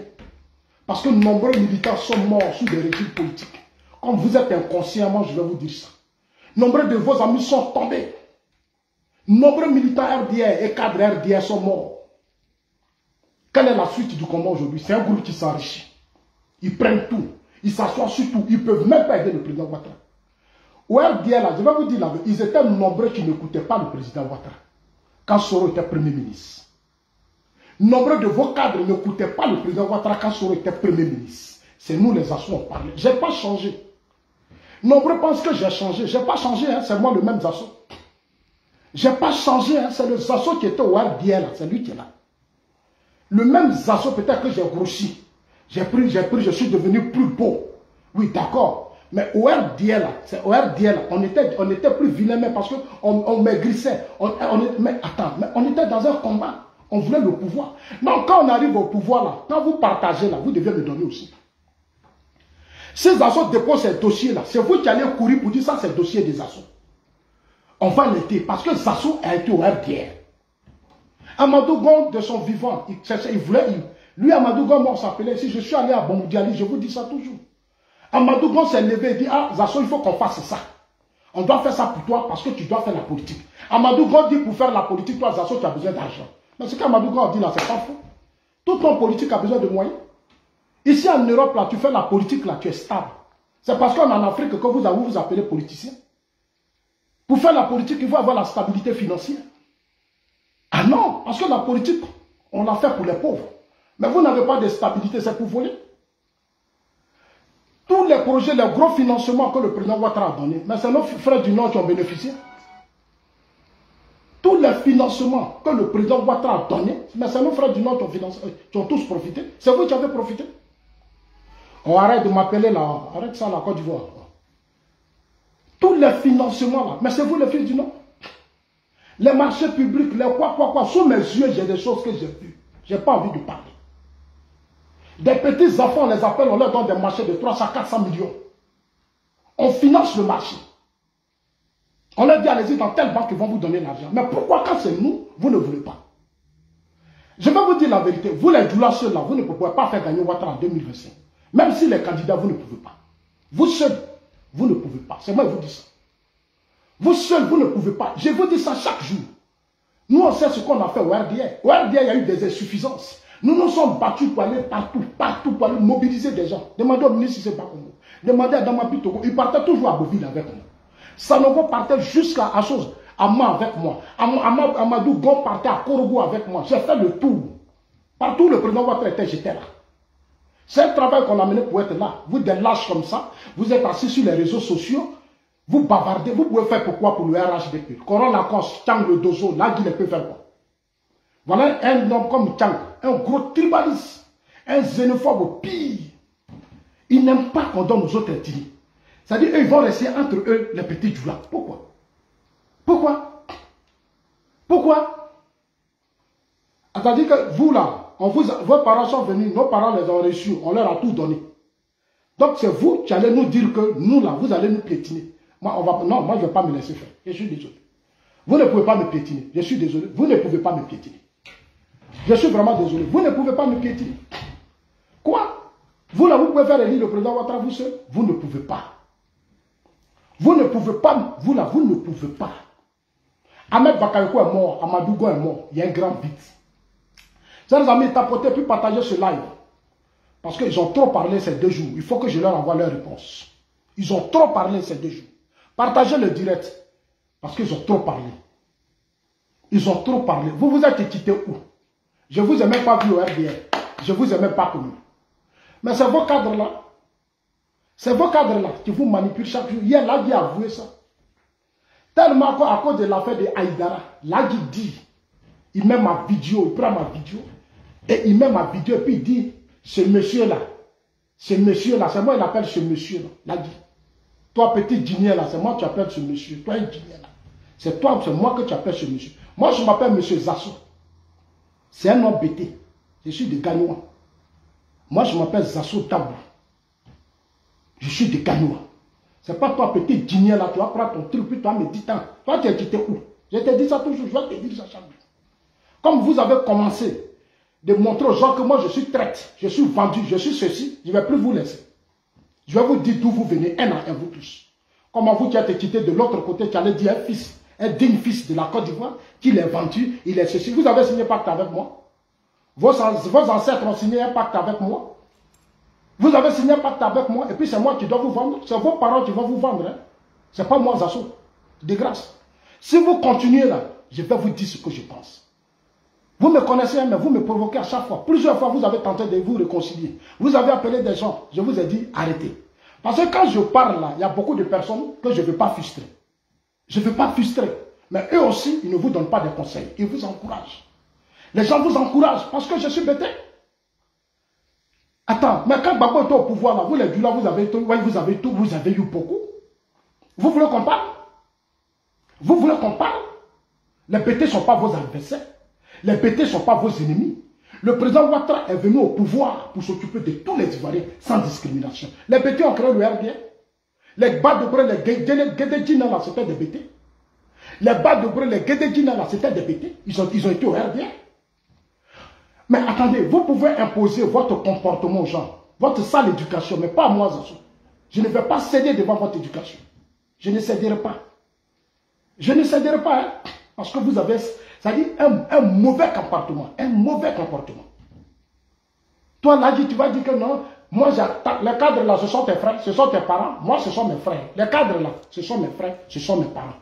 Parce que nombreux militants sont morts sous des régimes politiques. Comme vous êtes inconscient, moi, je vais vous dire ça. Nombreux de vos amis sont tombés. Nombreux militants RDR et cadres RDR sont morts. Quelle est la suite du combat aujourd'hui? C'est un groupe qui s'enrichit. Ils prennent tout. Ils s'assoient sur tout. Ils ne peuvent même pas aider le président Ouattara. Au RDR, là, je vais vous dire la vérité, ils étaient nombreux qui n'écoutaient pas le président Ouattara. Quand Soro était Premier ministre. Nombreux de vos cadres n'écoutaient pas le président Ouattara quand Soro était Premier ministre. C'est nous les Assauts, on parlait. Je n'ai pas changé. Nombreux pensent que j'ai changé. Je n'ai pas changé, hein, c'est moi le même Assauts. Je n'ai pas changé, hein, c'est le Assauts qui était au RDR, là, c'est lui qui est là. Le même Assauts, peut-être que j'ai grossi. J'ai pris, je suis devenu plus beau. Oui, d'accord. Mais au RDR, là, on était plus vilain, mais parce qu'on maigrissait. Mais attends, mais on était dans un combat. On voulait le pouvoir. Donc, quand on arrive au pouvoir, là, quand vous partagez, là, vous devez me donner aussi. Ces Assauts déposent ces dossiers-là. C'est vous qui allez courir pour dire ça, c'est le dossier des Assauts. On va l'été, parce que Assauts a été au RDR. Amadou Gon, de son vivant, il voulait... Lui, Amadou Gon, on s'appelait, si je suis allé à Bamoudiali, je vous dis ça toujours. Amadou Gon s'est levé et dit, ah, Assauts, il faut qu'on fasse ça. On doit faire ça pour toi parce que tu dois faire la politique. Amadou Gon dit, pour faire la politique, toi, Assauts, tu as besoin d'argent. Mais ce qu'Amadou Gon dit là, c'est pas faux. Tout ton politique a besoin de moyens. Ici en Europe, là, tu fais la politique, là, tu es stable. C'est parce qu'en Afrique que vous vous appelez politicien. Pour faire la politique, il faut avoir la stabilité financière. Ah non, parce que la politique, on l'a fait pour les pauvres. Mais vous n'avez pas de stabilité, c'est pour voler. Tous les projets, les gros financements que le président Ouattara a donnés, mais c'est nos frères du Nord qui ont bénéficié. Tous les financements que le président Ouattara a donnés, mais c'est nos frères du Nord qui ont tous profité. C'est vous qui avez profité. On arrête de m'appeler là, arrête ça la Côte d'Ivoire. Tous les financements là, mais c'est vous les fils du Nord. Les marchés publics, les quoi. Sous mes yeux, j'ai des choses que j'ai vues. Je n'ai pas envie de parler. Des petits enfants, on les appelle, on leur donne des marchés de 300 à 400 millions. On finance le marché. On leur dit, allez-y dans telle banque, ils vont vous donner l'argent. Mais pourquoi quand c'est nous, vous ne voulez pas? Je vais vous dire la vérité. Vous les doulaceux là, vous ne pouvez pas faire gagner Ouattara en 2025. Même si les candidats, vous ne pouvez pas. Vous seuls, vous ne pouvez pas. C'est moi qui vous dis ça. Vous seuls, vous ne pouvez pas. Je vous dis ça chaque jour. Nous, on sait ce qu'on a fait au RDR. Au RDR, il y a eu des insuffisances. Nous nous sommes battus pour aller partout pour aller mobiliser des gens. Demandez au ministre si c'est pas Congo. Demandez à Damapi Togo. Il partait toujours à Boville avec moi. Sanogo partait jusqu'à chose, Ama avec moi. Amadou Gon partait à Korogo avec moi. J'ai fait le tour. Partout le président Ouattara était, j'étais là. C'est un travail qu'on a mené pour être là. Vous, des lâches comme ça, vous êtes assis sur les réseaux sociaux, vous bavardez. Vous pouvez faire pourquoi pour le RHDP? Coron Lacoste, Tchang le Dozo, là, il peut faire quoi? Voilà un homme comme Tchang, un gros tribaliste, un xénophobe pire. Il n'aime pas qu'on donne aux autres ethnies. C'est-à-dire qu'ils vont rester entre eux les petits djoulas. Pourquoi? Pourquoi? C'est-à-dire que vous là, vos parents sont venus, nos parents les ont reçus, on leur a tout donné. Donc c'est vous qui allez nous dire que nous là, vous allez nous piétiner. Moi, non, moi je ne vais pas me laisser faire. Je suis désolé. Vous ne pouvez pas me piétiner. Je suis désolé. Vous ne pouvez pas me piétiner. Je suis vraiment désolé. Vous ne pouvez pas me piétiner. Quoi? Vous là, vous pouvez faire élire le président Ouattara vous seul? Vous ne pouvez pas. Vous ne pouvez pas. Vous là, vous ne pouvez pas. Ahmed Bakayoko est mort. Amadou Gon est mort. Il y a un grand vide. Chers amis, tapotez puis partagez ce live. Parce qu'ils ont trop parlé ces 2 jours. Il faut que je leur envoie leur réponse. Ils ont trop parlé ces 2 jours. Partagez le direct. Parce qu'ils ont trop parlé. Ils ont trop parlé. Vous vous êtes quitté où? Je ne vous ai même pas vu au RDR. Je ne vous ai même pas connu. Mais c'est vos cadres-là. C'est vos cadres-là qui vous manipulent chaque jour. Hier, Lagui a avoué ça. Tellement à cause de l'affaire de Haïdara, Lagui dit, il met ma vidéo, il prend ma vidéo, et il met ma vidéo, et puis il dit, ce monsieur-là, c'est moi il appelle ce monsieur-là, Lagui. Toi, petit dîner là, c'est moi qui appelle ce monsieur. Toi, un dîner là. C'est toi, c'est moi que tu appelles ce monsieur. Moi, je m'appelle M. Zasso. C'est un nom bêté. Je suis de Gagnoua. Moi, je m'appelle Zasso Tabou. Je suis de Gagnoua. C'est pas toi, petit dîner là, tu vas prendre ton truc, puis toi, me dis, toi, tu es quitté où? Je te dis ça toujours, je vais te dire ça chaque jour. Comme vous avez commencé de montrer aux gens que moi, je suis traite, je suis vendu, je suis ceci, je ne vais plus vous laisser. Je vais vous dire d'où vous venez, un à un, vous tous. Comment vous qui êtes quitté de l'autre côté, qui allez dire un fils, un digne fils de la Côte d'Ivoire, qu'il est vendu, il est ceci. Vous avez signé un pacte avec moi. Vos ancêtres ont signé un pacte avec moi. Vous avez signé un pacte avec moi, et puis c'est moi qui dois vous vendre. C'est vos parents qui vont vous vendre. Hein. Ce n'est pas moi, Zasso. De grâce. Si vous continuez là, je vais vous dire ce que je pense. Vous me connaissez, mais vous me provoquez à chaque fois. Plusieurs fois, vous avez tenté de vous réconcilier. Vous avez appelé des gens. Je vous ai dit, arrêtez. Parce que quand je parle là, il y a beaucoup de personnes que je ne veux pas frustrer. Je ne veux pas frustrer. Mais eux aussi, ils ne vous donnent pas de conseils. Ils vous encouragent. Les gens vous encouragent parce que je suis bêté. Attends, mais quand Bako était au pouvoir, là, vous les Djoula, vous avez tout, vous avez eu beaucoup. Vous voulez qu'on parle? Vous voulez qu'on parle? Les bêtés ne sont pas vos adversaires. Les bêtés ne sont pas vos ennemis. Le président Ouattara est venu au pouvoir pour s'occuper de tous les Ivoiriens sans discrimination. Les bêtés ont créé le RDA. Les bas de Bré, les Guédédjina, là, c'était des bêtés. Les bas de Bré, les Guédédjina, là, c'était des bêtés. Ils ont été au RDA. Mais attendez, vous pouvez imposer votre comportement aux gens, votre sale éducation, mais pas à moi, Zasso. Je ne vais pas céder devant votre éducation. Je ne céderai pas. Je ne céderai pas, hein, parce que vous avez, ça dit, un mauvais comportement. Un mauvais comportement. Toi, là, tu vas dire que non, moi, les cadres là, ce sont tes frères, ce sont tes parents, moi, ce sont mes frères. Les cadres là, ce sont mes frères, ce sont mes parents.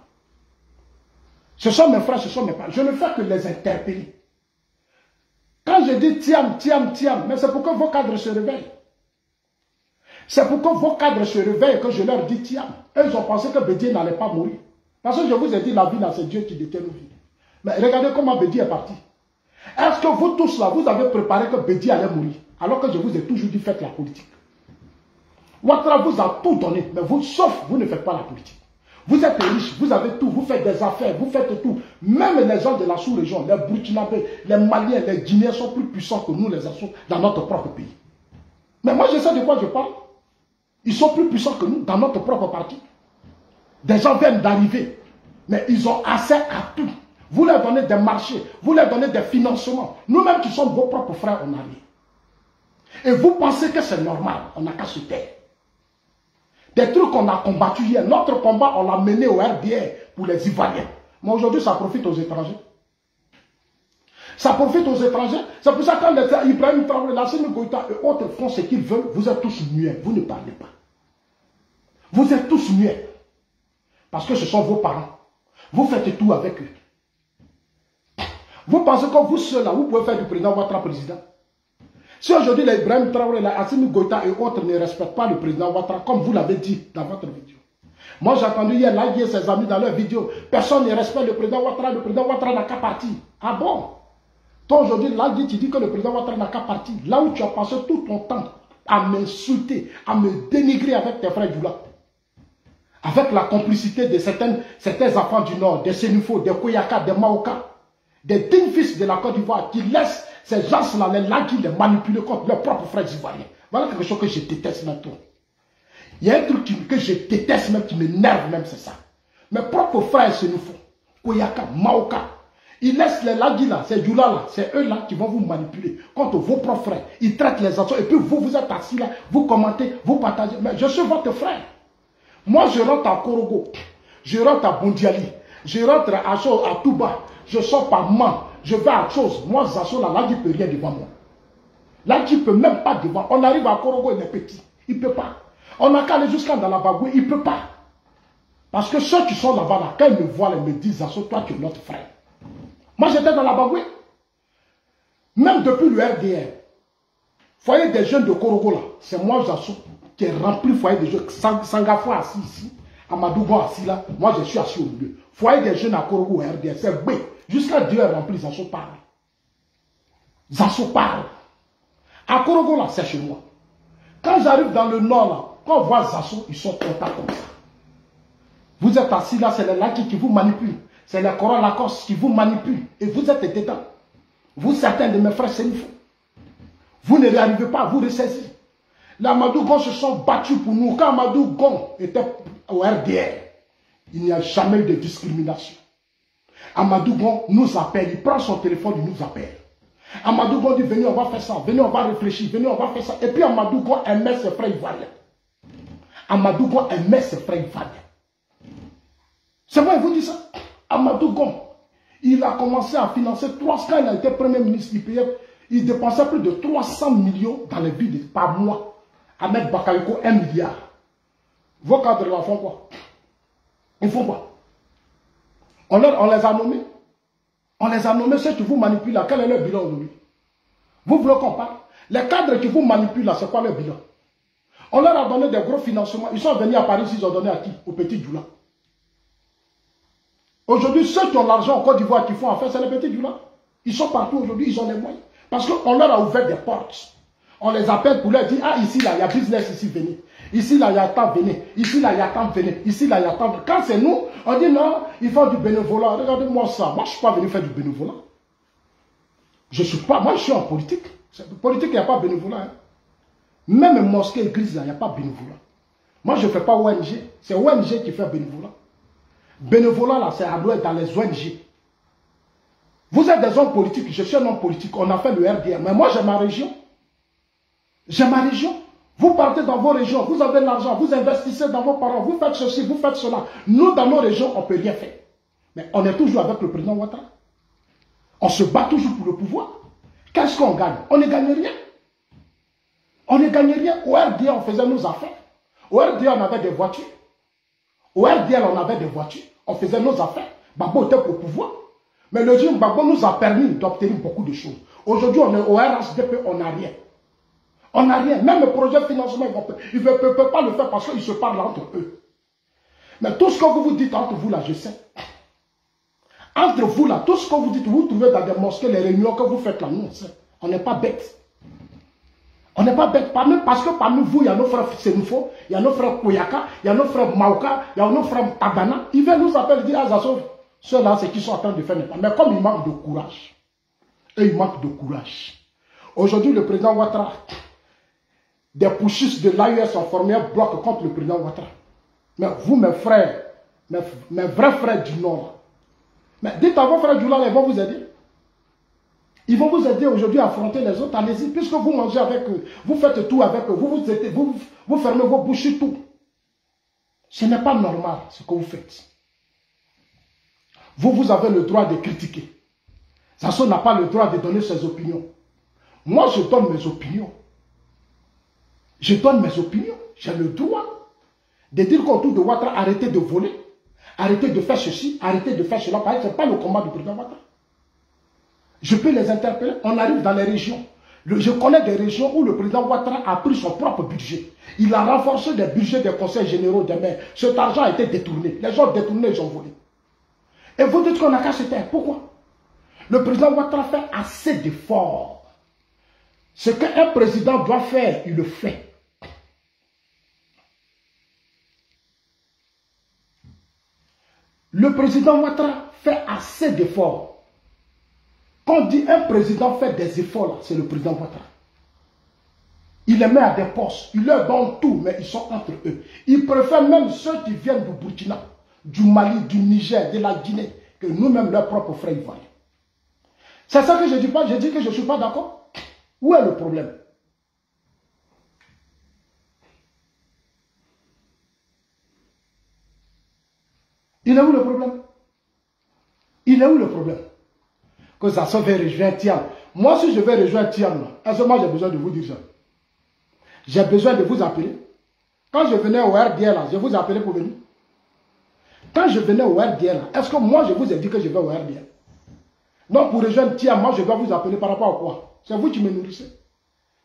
Ce sont mes frères, ce sont mes parents. Je ne fais que les interpeller. Quand je dis tiam, mais c'est pour que vos cadres se réveillent. C'est pour que vos cadres se réveillent que je leur dis tiam. Eux, ils ont pensé que Bédié n'allait pas mourir. Parce que je vous ai dit, la vie, là, c'est Dieu qui détient nos vies. Mais regardez comment Bédié est parti. Est-ce que vous tous, là, vous avez préparé que Bédié allait mourir? Alors que je vous ai toujours dit, faites la politique. Ouattara vous a tout donné, mais vous, sauf vous ne faites pas la politique. Vous êtes riches, vous avez tout, vous faites des affaires, vous faites tout. Même les gens de la sous-région, les Burkinabés, les Maliens, les Guinéens sont plus puissants que nous, les Assous, dans notre propre pays. Mais moi, je sais de quoi je parle. Ils sont plus puissants que nous, dans notre propre parti. Des gens viennent d'arriver, mais ils ont accès à tout. Vous leur donnez des marchés, vous leur donnez des financements. Nous-mêmes qui sommes vos propres frères, on a rien. Et vous pensez que c'est normal, on n'a qu'à se taire. Des trucs qu'on a combattus hier. Notre combat, on l'a mené au RDA pour les Ivoiriens. Mais aujourd'hui, ça profite aux étrangers. Ça profite aux étrangers. C'est pour ça que quand les Ibrahim Traoré, Lassine Goïta et autres font ce qu'ils veulent, vous êtes tous muets. Vous ne parlez pas. Vous êtes tous muets. Parce que ce sont vos parents. Vous faites tout avec eux. Vous pensez que vous seuls, là, vous pouvez faire du président Ouattara président? Si aujourd'hui les Ibrahim Traoré, les Assimi Goïta et autres ne respectent pas le président Ouattara, comme vous l'avez dit dans votre vidéo. Moi j'ai entendu hier Lagui et ses amis dans leur vidéo, personne ne respecte le président Ouattara n'a qu'à partir. Ah bon? Toi aujourd'hui Lagui tu dis que le président Ouattara n'a qu'à partir. Là où tu as passé tout ton temps à m'insulter, à me dénigrer avec tes frères du lac. Avec la complicité de certains enfants du Nord, des Sénifo, des Koyaka, des Maoka, des dignes fils de la Côte d'Ivoire qui laissent ces gens-là, les Lagui, les manipuler contre leurs propres frères ivoiriens. Voilà quelque chose que je déteste maintenant. Il y a un truc que je déteste même, qui m'énerve même, c'est ça. Mes propres frères Sénifo, Koyaka, Maoka, ils laissent les Lagui là, ces Djoula là, c'est eux là qui vont vous manipuler contre vos propres frères. Ils traitent les enfants et puis vous êtes assis là, vous commentez, vous partagez. Mais je suis votre frère. Moi, je rentre à Korogo, je rentre à Bondiali, je rentre à Touba, je sors par Man, je vais à chose. Moi, Zasso, là, Lagui ne peut rien devant moi. Lagui ne peut même pas devant. On arrive à Korogo, il est petit. Il ne peut pas. On a qu'à aller jusqu'à dans la Bagoué, il ne peut pas. Parce que ceux qui sont là-bas, là, quand ils me voient, ils me disent, Zasso, toi, tu es notre frère. Moi, j'étais dans la Bagoué. Même depuis le RDR, foyer des jeunes de Korogo, là, c'est moi, Zasso, qui ai rempli le foyer des jeunes. Sangafo assis ici, Amadougon assis là, moi, je suis assis au milieu. Foyer des jeunes à Korogo, RDR, c'est B. Jusqu'à Dieu est rempli, Zasso parle. Zasso parle. À Korogo, là, c'est chez moi. Quand j'arrive dans le nord, là, quand on voit Zasso, ils sont contents comme ça. Vous êtes assis là, c'est les Lagui qui vous manipulent. C'est les Corans Lacoste qui vous manipulent. Et vous êtes dedans. Vous, certains de mes frères, c'est une fois. Vous ne arrivez pas à vous ressaisir. Les Amadou Gon se sont battus pour nous. Quand Amadou Gon était au RDR, il n'y a jamais eu de discrimination. Amadou Gon nous appelle, il prend son téléphone, il nous appelle. Amadou Gon dit, venez, on va faire ça, venez, on va réfléchir, venez, on va faire ça. Et puis Amadou Gon aimait ses frères ivoiriens. Amadou Gon aimait ses frères ivoiriens. C'est moi, il vous dit ça. Amadou Gon, il a commencé à financer 300, quand il a été Premier ministre, il dépensait plus de 300 millions dans les villes par mois. Ahmed Bakayoko, 1 milliard. Vos cadres là font quoi? Ils font quoi? On les a nommés. On les a nommés, ceux qui vous manipulent là. Quel est leur bilan aujourd'hui? Vous voulez qu'on parle? Les cadres qui vous manipulent là, c'est quoi leur bilan? On leur a donné des gros financements. Ils sont venus à Paris, ils ont donné à qui? Au petit Djoula. Aujourd'hui, ceux qui ont l'argent en Côte d'Ivoire qui font affaire, c'est les petits Djoula. Ils sont partout aujourd'hui, ils ont les moyens. Parce qu'on leur a ouvert des portes. On les appelle pour leur dire, ah ici là, il y a business ici, venez. Ici là, il y a tant, venez. Ici là, il y a tant, venez. Ici là, il y a tant. Quand c'est nous, on dit non, il faut du bénévolat. Regardez-moi ça. Moi, je ne suis pas venu faire du bénévolat. Je suis pas, moi, je suis en politique. Politique, il n'y a pas de bénévolat. Hein. Même mosquée, église, là, il n'y a pas de bénévolat. Moi, je ne fais pas ONG. C'est ONG qui fait bénévolat. Bénévolat, là, c'est à l'ouest dans les ONG. Vous êtes des hommes politiques, je suis un homme politique. On a fait le RDR. Mais moi, j'ai ma région. J'ai ma région. Vous partez dans vos régions, vous avez de l'argent, vous investissez dans vos parents, vous faites ceci, vous faites cela. Nous, dans nos régions, on ne peut rien faire. Mais on est toujours avec le président Ouattara. On se bat toujours pour le pouvoir. Qu'est-ce qu'on gagne? On ne gagne rien. On ne gagne rien. Au RDA, on faisait nos affaires. Au RDA, on avait des voitures. Au RDA, on avait des voitures. On faisait nos affaires. Babo était pour le pouvoir. Mais le régime Babo nous a permis d'obtenir beaucoup de choses. Aujourd'hui, on est au RHDP, on n'a rien. On n'a rien. Même le projet de financement, ils ne peuvent pas le faire parce qu'ils se parlent entre eux. Mais tout ce que vous vous dites entre vous là, je sais. Entre vous là, tout ce que vous dites, vous trouvez dans des mosquées, les réunions que vous faites là, nous, on sait. On n'est pas bêtes. On n'est pas bêtes. Parce que parmi vous, il y a nos frères Sénoufo, il y a nos frères Koyaka, il y a nos frères Maoka, il y a nos frères Tabana. Ils viennent nous appeler et dire, ah, Zassov, ceux-là, c'est qui sont en train de faire n'importe quoi. Mais comme ils manquent de courage, et ils manquent de courage. Aujourd'hui, le président Ouattara, des pushistes de l'AUS ont formé un bloc contre le président Ouattara. Mais vous, mes frères, mes vrais frères du Nord, mais dites à vos frères du Nord, ils vont vous aider. Ils vont vous aider aujourd'hui à affronter les autres. Allez-y, puisque vous mangez avec eux, vous faites tout avec eux, vous fermez vos bouches et tout. Ce n'est pas normal ce que vous faites. Vous avez le droit de critiquer. Zasso n'a pas le droit de donner ses opinions. Moi, je donne mes opinions. Je donne mes opinions. J'ai le droit de dire qu'autour de Ouattara, arrêtez de voler, arrêtez de faire ceci, arrêtez de faire cela. Ce n'est pas le combat du président Ouattara. Je peux les interpeller. On arrive dans les régions. Je connais des régions où le président Ouattara a pris son propre budget. Il a renforcé les budgets des conseils généraux des maires. Cet argent a été détourné. Les gens détournés, ils ont volé. Et vous dites qu'on n'a qu'à se taire. Pourquoi? Le président Ouattara fait assez d'efforts. Ce qu'un président doit faire, il le fait. Le président Ouattara fait assez d'efforts. Quand on dit un président fait des efforts, c'est le président Ouattara. Il les met à des postes, il leur donne tout, mais ils sont entre eux. Il préfère même ceux qui viennent du Burkina, du Mali, du Niger, de la Guinée, que nous-mêmes, leurs propres frères ivoiriens. C'est ça que je dis pas, je dis que je ne suis pas d'accord. Où est le problème? Il est où le problème? Il est où le problème? Que ça se fait rejoindre Tiam. Moi, si je vais rejoindre Tiam, est-ce que moi j'ai besoin de vous dire ça? J'ai besoin de vous appeler. Quand je venais au RDL, là, je vous ai appelé pour venir. Quand je venais au RDL, est-ce que moi je vous ai dit que je vais au RDL? Non, pour rejoindre Tiam, moi je dois vous appeler par rapport à quoi? C'est vous qui me nourrissez.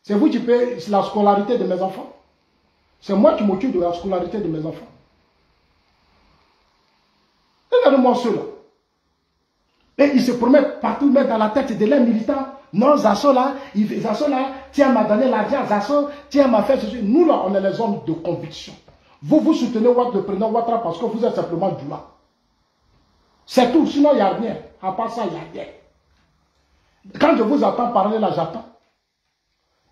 C'est vous qui payez la scolarité de mes enfants. C'est moi qui m'occupe de la scolarité de mes enfants. Regardez-moi ceux-là. Et ils se promettent partout, mettre dans la tête de leurs militants. Non, Zasso là, Tiam m'a donné l'argent, Zasso, Tiam m'a fait ceci. Nous là, on est les hommes de conviction. Vous soutenez le président Ouattara parce que vous êtes simplement Djoula. C'est tout, sinon il n'y a rien. À part ça, il n'y a rien. Quand je vous attends parler là, j'attends.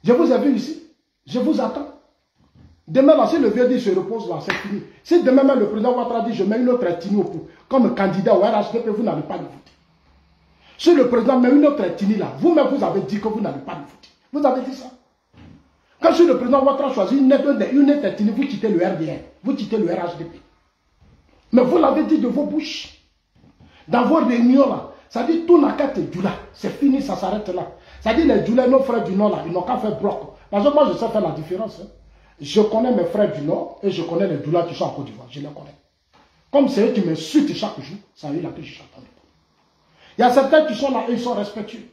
Je vous ai vu ici. Je vous attends. Demain, là, si le vieux dit se repose là, c'est fini. Si demain même le président Ouattara dit je mets une autre ethnie comme candidat au RHDP, vous n'allez pas le voter. Si le président met une autre ethnie là, vous-même vous avez dit que vous n'allez pas le voter. Vous avez dit ça. Quand si le président Ouattara choisit une autre ethnie, vous quittez le RDR, vous quittez le RHDP. Mais vous l'avez dit de vos bouches. Dans vos réunions là, ça dit tout n'a qu'à être Djoula. C'est fini, ça s'arrête là. Ça dit les Djoula, nos frères du Nord là, ils n'ont qu'à faire bloc. Parce que moi je sais faire la différence. Hein. Je connais mes frères du Nord et je connais les Djoula qui sont en Côte d'Ivoire. Je les connais. Comme c'est eux qui m'insultent chaque jour, ça a eu là que je chante. Il y a certains qui sont là et ils sont respectueux.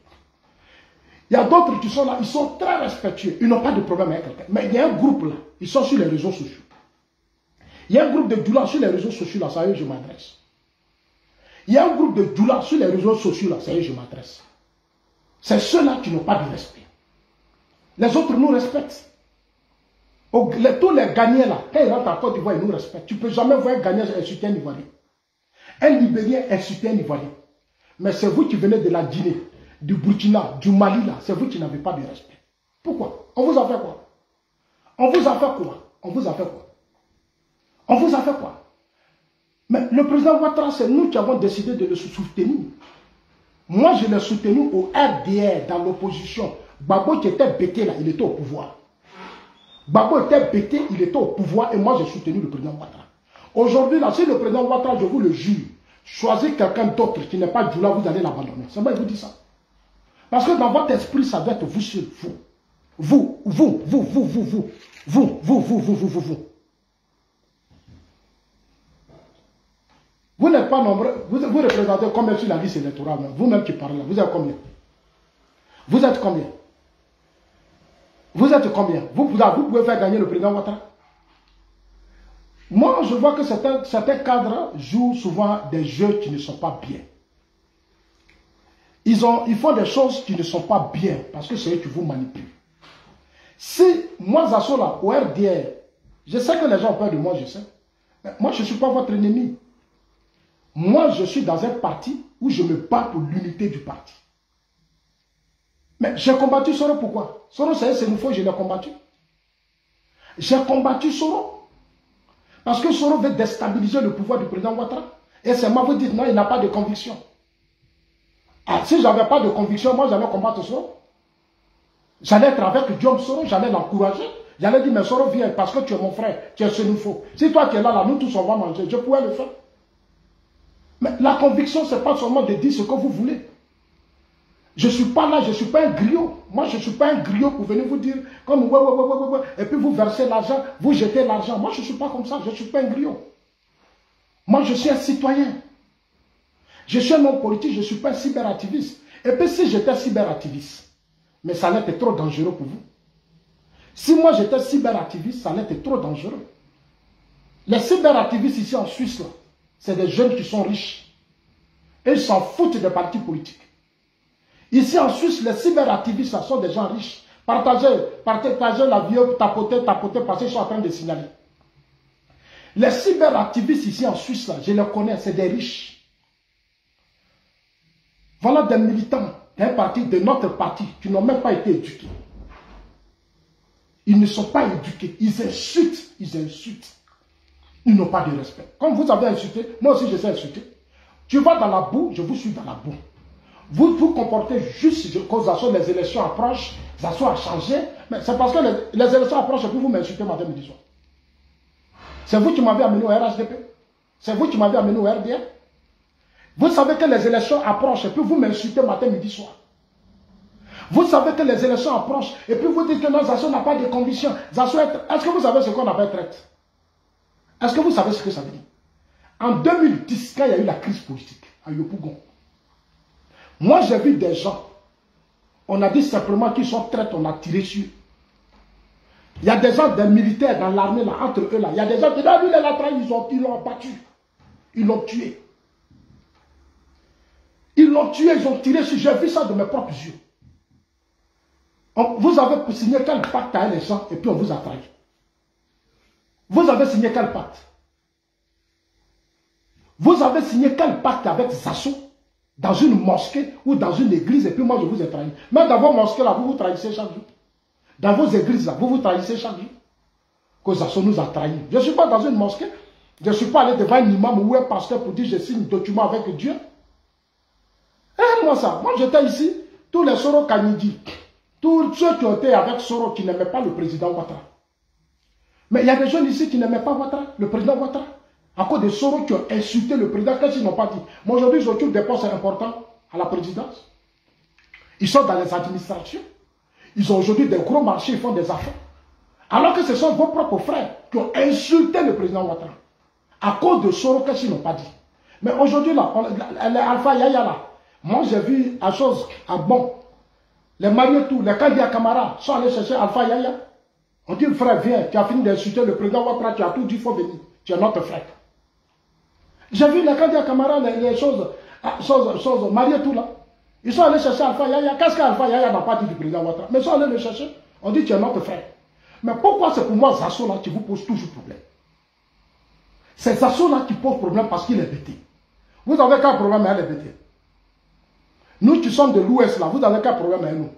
Il y a d'autres qui sont là, ils sont très respectueux. Ils n'ont pas de problème avec quelqu'un. Mais il y a un groupe là, ils sont sur les réseaux sociaux. Il y a un groupe de Djoula sur les réseaux sociaux là, ça y est, je m'adresse. Il y a un groupe de Djoula sur les réseaux sociaux là, ça y est, je m'adresse. C'est ceux-là qui n'ont pas de respect. Les autres nous respectent. Tous les gagnants là, quand ils rentrent en Côte d'Ivoire, ils nous respectent. Tu ne peux jamais voir un gagnant insulter un Ivoirien. Un Libérien insulter un Ivoirien. Mais c'est vous qui venez de la Guinée, du Burkina, du Mali là, c'est vous qui n'avez pas de respect. Pourquoi? On vous a fait quoi? On vous a fait quoi? On vous a fait quoi? On vous a fait quoi? Mais le président Ouattara, c'est nous qui avons décidé de le soutenir. Moi, je l'ai soutenu au RDR, dans l'opposition. Gbagbo qui était bêté là, il était au pouvoir. Gbagbo était bêté, il était au pouvoir et moi j'ai soutenu le président Ouattara. Aujourd'hui, là, si le président Ouattara, je vous le jure, choisit quelqu'un d'autre qui n'est pas Djoula, vous allez l'abandonner. C'est moi qui vous dis ça. Parce que dans votre esprit, ça doit être vous seul, vous. Vous. Vous n'êtes pas nombreux, vous représentez combien sur la liste électorale, vous-même qui parlez là, vous êtes combien? Vous êtes combien? Vous êtes combien? Vous pouvez faire gagner le président Ouattara? Moi, je vois que certains cadres jouent souvent des jeux qui ne sont pas bien. Ils font des choses qui ne sont pas bien parce que c'est eux qui vous manipulent. Si moi, Zasso là, au RDR, je sais que les gens ont peur de moi, je sais. Mais moi, je ne suis pas votre ennemi. Moi, je suis dans un parti où je me bats pour l'unité du parti. Mais j'ai combattu Soro pourquoi? Soro, c'est un sénoufo, je l'ai combattu. J'ai combattu Soro. Parce que Soro veut déstabiliser le pouvoir du président Ouattara. Et c'est moi, vous dites non, il n'a pas de conviction. Ah, si je n'avais pas de conviction, moi, j'allais combattre Soro. J'allais être avec Diom Soro, j'allais l'encourager. J'allais dire, mais Soro, viens, parce que tu es mon frère, tu es sénoufo. Si toi, tu es là, nous tous, on va manger. Je pouvais le faire. Mais la conviction, ce n'est pas seulement de dire ce que vous voulez. Je ne suis pas là, je ne suis pas un griot. Moi, je ne suis pas un griot pour venir vous dire, comme ouais, et puis vous versez l'argent, vous jetez l'argent. Moi, je ne suis pas comme ça, je ne suis pas un griot. Moi, je suis un citoyen. Je suis un homme politique, je ne suis pas un cyberactiviste. Et puis, si j'étais cyberactiviste, mais ça allait être trop dangereux pour vous. Si moi, j'étais cyberactiviste, ça allait être trop dangereux. Les cyberactivistes ici en Suisse, c'est des jeunes qui sont riches. Et ils s'en foutent des partis politiques. Ici en Suisse, les cyberactivistes sont des gens riches. Partagez la vie, tapotez, parce qu'ils sont en train de signaler. Les cyberactivistes ici en Suisse, là, je les connais, c'est des riches. Voilà des militants d'un parti, de notre parti, qui n'ont même pas été éduqués. Ils ne sont pas éduqués, ils insultent, Ils n'ont pas de respect. Comme vous avez insulté, moi aussi je sais insulter. Tu vas dans la boue, je vous suis dans la boue. Vous vous comportez juste quand les élections approchent, ça soit changé, mais c'est parce que les élections approchent et puis vous m'insultez matin, midi, soir. C'est vous qui m'avez amené au RHDP. C'est vous qui m'avez amené au RDR. Vous savez que les élections approchent et puis vous m'insultez matin, midi, soir. Vous savez que les élections approchent et puis vous dites que non, Zasso n'a pas de conviction. Est-ce que vous savez ce qu'on appelle traite? Est-ce que vous savez ce que ça veut dire? En 2010, quand il y a eu la crise politique à Yopougon, moi j'ai vu des gens, on a dit simplement qu'ils sont traites, on a tiré sur eux. Il y a des gens, des militaires dans l'armée, là, entre eux, là, il y a des gens qui disent, lui, il a trahi, ils l'ont abattu. Ils l'ont tué. Ils l'ont tué, ils ont tiré sur eux. J'ai vu ça de mes propres yeux. Vous avez signé quel pacte à les gens et puis on vous a trahi. Vous avez signé quel pacte? Vous avez signé quel pacte avec Zasso dans une mosquée ou dans une église et puis moi je vous ai trahi. Même dans vos mosquées là, vous vous trahissez chaque jour. Dans vos églises là, vous vous trahissez chaque jour. Que Zasso nous a trahis. Je ne suis pas dans une mosquée. Je ne suis pas allé devant un imam ou un pasteur pour dire je signe un document avec Dieu. Moi ça. Moi j'étais ici. Tous les Soro Kanidi. Tous ceux qui ont été avec Soro qui n'aimaient pas le président Ouattara. Mais il y a des jeunes ici qui n'aimaient pas Ouattara, le président Ouattara. À cause des Soro qui ont insulté le président, qu'est-ce qu'ils n'ont pas dit? Moi aujourd'hui, ils occupent des postes importants à la présidence. Ils sont dans les administrations. Ils ont aujourd'hui des gros marchés, ils font des affaires. Alors que ce sont vos propres frères qui ont insulté le président Ouattara. À cause de Soro, qu'est-ce qu'ils n'ont pas dit? Mais aujourd'hui, là, les Alpha Yaya, là, moi j'ai vu à chose, à bon, les Marietou, les Kandia Kamara sont allés chercher Alpha Yaya. On dit, frère, viens, tu as fini d'insulter le président Ouattara, tu as tout dit, il faut venir. Tu es notre frère. J'ai vu les Kandia Kamara, les choses, Marietou, là. Ils sont allés chercher Alpha Yaya. Qu'est-ce qu'Alpha Yaya n'a pas dit du président Ouattara? Mais ils sont allés le chercher. On dit, tu es notre frère. Mais pourquoi c'est pour moi Zasso là qui vous pose toujours problème? C'est Zasso là qui pose problème parce qu'il est bêté. Vous avez quel problème avec les bêtés? Nous qui sommes de l'Ouest là, vous avez quel problème avec nous?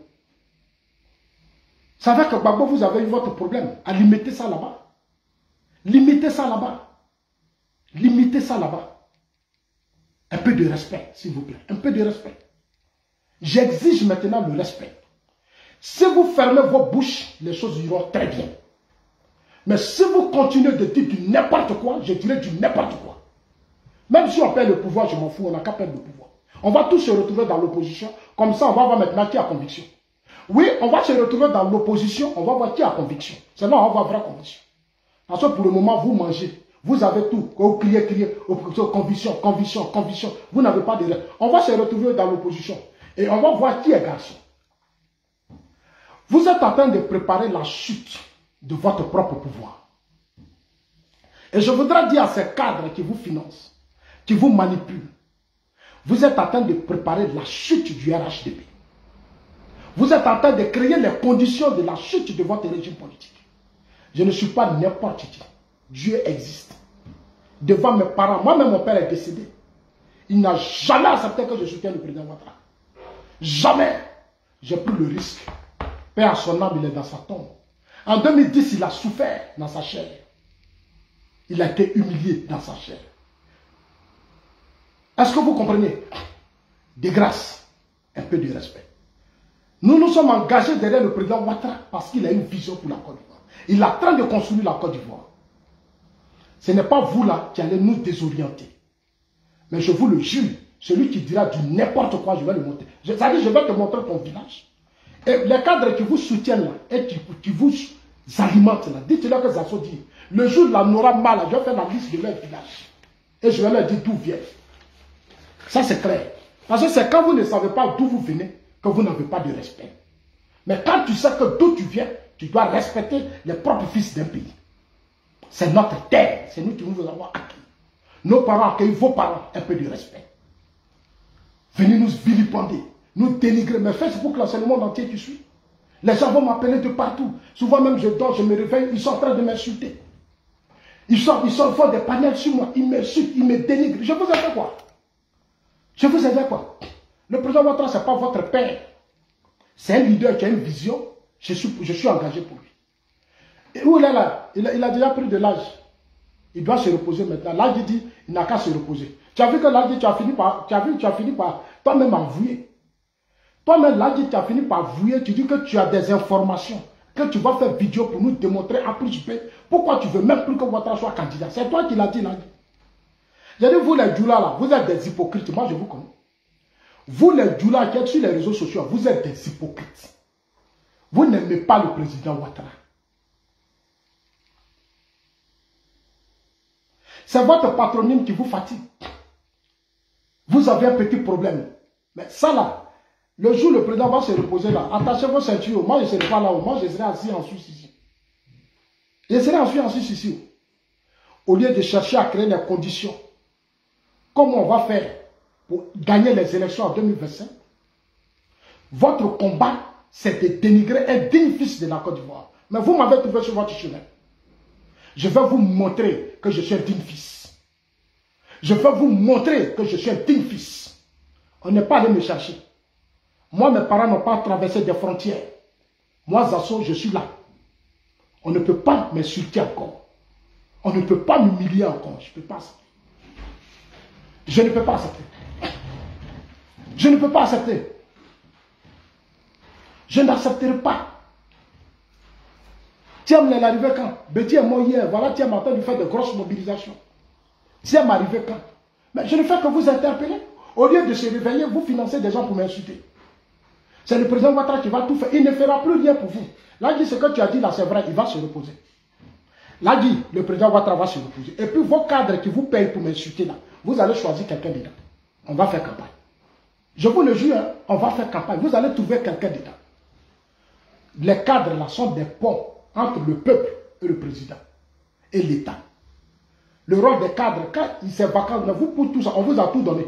Ça fait que Gbagbo, vous avez eu votre problème à limiter ça là-bas. Limitez ça là-bas. Limitez ça là-bas. Un peu de respect, s'il vous plaît. Un peu de respect. J'exige maintenant le respect. Si vous fermez vos bouches, les choses iront très bien. Mais si vous continuez de dire du n'importe quoi, je dirais du n'importe quoi. Même si on perd le pouvoir, je m'en fous, on n'a qu'à perdre le pouvoir. On va tous se retrouver dans l'opposition. Comme ça, on va voir maintenant qui a conviction. Oui, on va se retrouver dans l'opposition, on va voir qui a conviction. C'est là on va voir vraie conviction. Parce que pour le moment, vous mangez. Vous avez tout. Vous criez, conviction, conviction, conviction. Vous n'avez pas de rêve. On va se retrouver dans l'opposition. Et on va voir qui est garçon. Vous êtes en train de préparer la chute de votre propre pouvoir. Et je voudrais dire à ces cadres qui vous financent, qui vous manipulent, vous êtes en train de préparer la chute du RHDP. Vous êtes en train de créer les conditions de la chute de votre régime politique. Je ne suis pas n'importe qui. Dieu existe. Devant mes parents, moi-même mon père est décédé. Il n'a jamais accepté que je soutienne le président Ouattara. Jamais. J'ai pris le risque. Père à son âme, il est dans sa tombe. En 2010, il a souffert dans sa chair. Il a été humilié dans sa chair. Est-ce que vous comprenez? De grâce, un peu de respect. Nous nous sommes engagés derrière le président Ouattara parce qu'il a une vision pour la Côte d'Ivoire. Il est en train de construire la Côte d'Ivoire. Ce n'est pas vous là qui allez nous désorienter. Mais je vous le jure, celui qui dira du n'importe quoi, je vais le montrer. C'est-à-dire, je vais te montrer ton village. Et les cadres qui vous soutiennent là, et qui vous alimentent là, dites-leur que Zasso dit, le jour où la n'aura mal, je vais faire la liste de leur village. Et je vais leur dire d'où vient. Ça c'est clair. Parce que c'est quand vous ne savez pas d'où vous venez, que vous n'avez pas de respect. Mais quand tu sais que d'où tu viens, tu dois respecter les propres fils d'un pays. C'est notre terre, c'est nous qui nous avons acquis. Nos parents accueillent vos parents, un peu de respect. Venez nous vilipender, nous dénigrer. Mais Facebook, là, c'est le monde entier qui suit. Les gens vont m'appeler de partout. Souvent même, je dors, je me réveille, ils sont en train de m'insulter. Ils font des panels sur moi, ils m'insultent, ils me dénigrent. Je vous ai fait quoi? Je vous ai fait quoi? Le président Ouattara, ce n'est pas votre père. C'est un leader qui a une vision. Je suis engagé pour lui. Et où il est là? Il a déjà pris de l'âge. Il doit se reposer maintenant. Là, il dit, il n'a qu'à se reposer. Tu as vu que là, tu as fini par toi-même avouer. Toi-même, là, tu as fini par avouer. Tu dis que tu as des informations. Que tu vas faire vidéo pour nous démontrer à plus de pourquoi tu veux même plus que Ouattara soit candidat. C'est toi qui l'as dit là. J'ai dit, vous les Djoula là, vous êtes des hypocrites. Moi, je vous connais. Vous les Djoula qui êtes sur les réseaux sociaux, vous êtes des hypocrites. Vous n'aimez pas le président Ouattara. C'est votre patronyme qui vous fatigue. Vous avez un petit problème. Mais ça là, le jour où le président va se reposer là, attachez vos ceintures. Moi, je ne serai pas là-haut. Moi, je serai assis en Suisse ici. Je serai assis en Suisse ici. Au lieu de chercher à créer les conditions. Comment on va faire pour gagner les élections en 2025? Votre combat, c'est de dénigrer un digne fils de la Côte d'Ivoire. Mais vous m'avez trouvé sur votre chemin. Je vais vous montrer que je suis un digne fils. Je vais vous montrer que je suis un digne fils. On n'est pas allé me chercher. Moi, mes parents n'ont pas traversé des frontières. Moi, Zasso, je suis là. On ne peut pas m'insulter encore. On ne peut pas m'humilier encore. Je ne peux pas accepter. Je ne peux pas accepter. Je ne peux pas accepter. Je n'accepterai pas. Thiam est arrivé quand? Betty est mort hier. Voilà, Thiam a en train de faire de grosses mobilisations. Thiam est arrivé quand? Mais je ne fais que vous interpeller. Au lieu de se réveiller, vous financez des gens pour m'insulter. C'est le président Ouattara qui va tout faire. Il ne fera plus rien pour vous. Là, dit ce que tu as dit là, c'est vrai, il va se reposer. Là, dit, le président Ouattara va se reposer. Et puis vos cadres qui vous payent pour m'insulter là, vous allez choisir quelqu'un dedans. On va faire campagne. Je vous le jure, hein, on va faire campagne. Vous allez trouver quelqu'un dedans. Les cadres là sont des ponts entre le peuple et le président et l'État. Le rôle des cadres, quand il s'est vacant, vous pour tout ça, on vous a tout donné.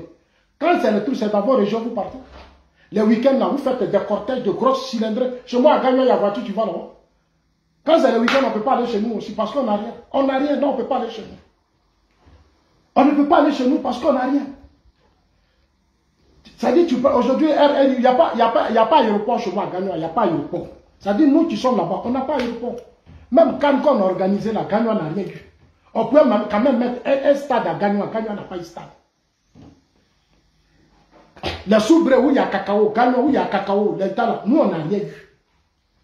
Quand c'est le truc, c'est dans vos régions, vous partez. Les week-ends, là, vous faites des cortèges de grosses cylindres. Chez moi, à Gagnon, il y a voiture, tu vas là-bas. Quand c'est le week-end, on ne peut pas aller chez nous aussi parce qu'on n'a rien. On n'a rien, non, on ne peut pas aller chez nous. On ne peut pas aller chez nous parce qu'on n'a rien. Ça dit, aujourd'hui, il n'y a pas aéroport chez moi à Gagnon, il n'y a pas aéroport. Ça dit, nous qui sommes là-bas, on n'a pas aéroport. Même quand on a organisé la Gagnon, on n'a rien eu. On pouvait quand même mettre un stade à Gagnon n'a pas eu stade. Les soubres où il y a cacao, Gagnon où il y a cacao, nous on n'a rien eu.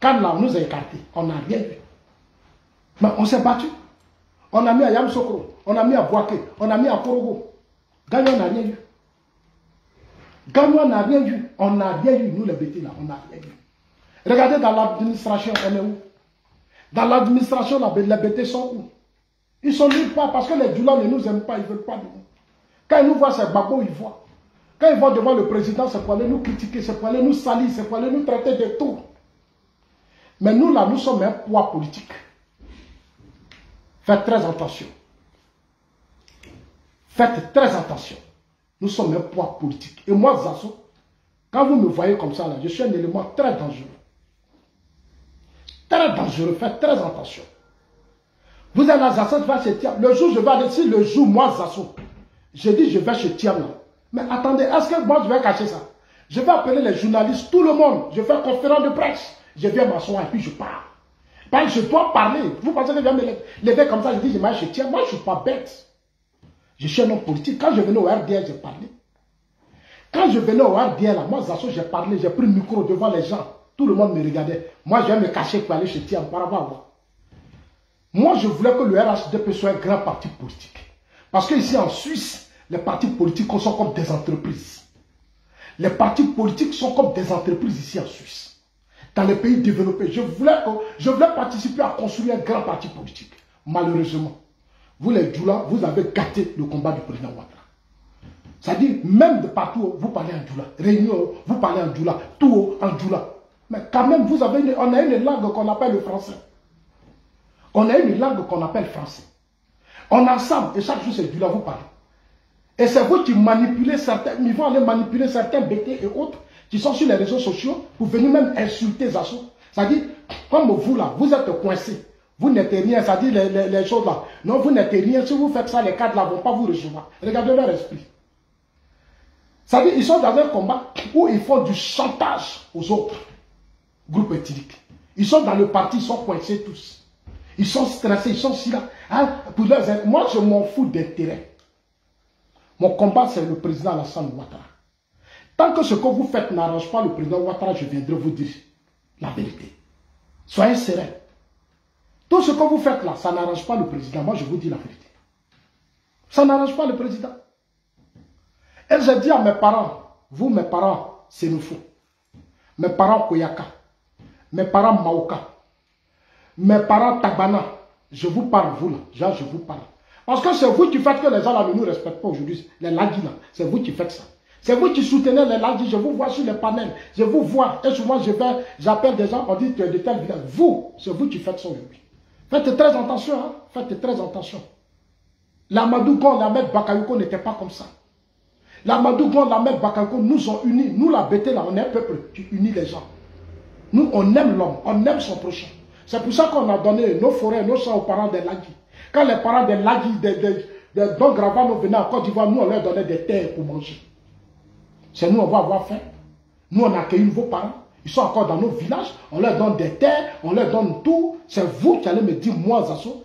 Quand là, on nous a écartés, on n'a rien eu. Mais on s'est battu. On a mis à Yamsokro, on a mis à Boaké, on a mis à Korogo. Gagnon n'a rien eu. Gagnon n'a rien eu. On n'a rien eu, nous les bêtis là, on n'a rien eu. Regardez dans l'administration, on est où? Dans l'administration, les bêtis sont où? Ils sont nulle part parce que les Djoulans ne nous aiment pas, ils ne veulent pas de nous. Quand ils nous voient, c'est Babo, ils voient. Quand ils vont devant le président, c'est pour aller nous critiquer, c'est pour aller nous salir, c'est pour aller nous traiter de tout. Mais nous, là, nous sommes un poids politique. Faites très attention. Faites très attention. Nous sommes un poids politique. Et moi, Zasso, quand vous me voyez comme ça, là, je suis un élément très dangereux. Très dangereux. Faites très attention. Vous êtes là, Zasso, tu vas chez Thiam. Le jour, je vais aller, si le jour, moi, Zasso, je dis, je vais chez Thiam, là. Mais attendez, est-ce que moi, je vais cacher ça? Je vais appeler les journalistes, tout le monde. Je fais conférence de presse. Je viens m'asseoir et puis je pars. Ben, je dois parler. Vous pensez que je vais me lever comme ça, je dis, je m'arrête chez Thiam. Moi, je ne suis pas bête. Je suis un homme politique. Quand je venais au RDL, j'ai parlé. Quand je venais au RDL, là, moi, Zasso, j'ai parlé, j'ai pris le micro devant les gens. Tout le monde me regardait. Moi, je vais me cacher pour aller chez Thiam par rapport à moi. Moi, je voulais que le RHDP soit un grand parti politique. Parce que ici en Suisse, les partis politiques sont comme des entreprises. Les partis politiques sont comme des entreprises ici en Suisse. Dans les pays développés, je voulais participer à construire un grand parti politique. Malheureusement, vous les Djoula, vous avez gâté le combat du président Ouattara. C'est-à-dire, même de partout, vous parlez en Djoula. Réunion, vous parlez en Djoula. Tout en Djoula. Mais quand même, on a une langue qu'on appelle le français. On a une langue qu'on appelle français. On est ensemble, et chaque jour, c'est Djoula, vous parlez. Et c'est vous qui manipulez certains, ils vont aller manipuler certains BT et autres qui sont sur les réseaux sociaux pour venir même insulter Zasso. C'est-à-dire, comme vous là, vous êtes coincés. Vous n'êtes rien, c'est-à-dire les choses là. Non, vous n'êtes rien. Si vous faites ça, les cadres là ne vont pas vous recevoir. Regardez leur esprit. C'est-à-dire, ils sont dans un combat où ils font du chantage aux autres groupes ethniques. Ils sont dans le parti, ils sont coincés tous. Ils sont stressés, ils sont si là. Hein, moi, je m'en fous d'intérêt. Mon combat, c'est le président Alassane Ouattara. Tant que ce que vous faites n'arrange pas le président Ouattara, je viendrai vous dire la vérité. Soyez sereins. Tout ce que vous faites là, ça n'arrange pas le président. Moi, je vous dis la vérité. Ça n'arrange pas le président. Et j'ai dit à mes parents, vous, mes parents, c'est nous fou. Mes parents Koyaka, mes parents Maoka, mes parents Tabana, je vous parle, vous là, genre, je vous parle. Parce que c'est vous qui faites que les gens là ne nous respectent pas aujourd'hui. Les ladis là, c'est vous qui faites ça. C'est vous qui soutenez les ladis. Je vous vois sur les panels. Je vous vois. Et souvent, j'appelle des gens, on dit tu es de tel village. Vous, c'est vous qui faites ça aujourd'hui. Faites très attention. Hein? Faites très attention. L'Amadou Gon, l'Ahmed Bakayoko n'était pas comme ça. L'Amadou Gon, l'Ahmed Bakayoko nous ont unis. Nous, la BT là, on est un peuple qui unit les gens. Nous, on aime l'homme. On aime son prochain. C'est pour ça qu'on a donné nos forêts, nos champs aux parents des ladis. Quand les parents des ladis, des Don Gravano venaient en Côte d'Ivoire, nous on leur donnait des terres pour manger. C'est nous, on va avoir faim. Nous, on accueille vos parents. Ils sont encore dans nos villages. On leur donne des terres, on leur donne tout. C'est vous qui allez me dire, moi, Zasso,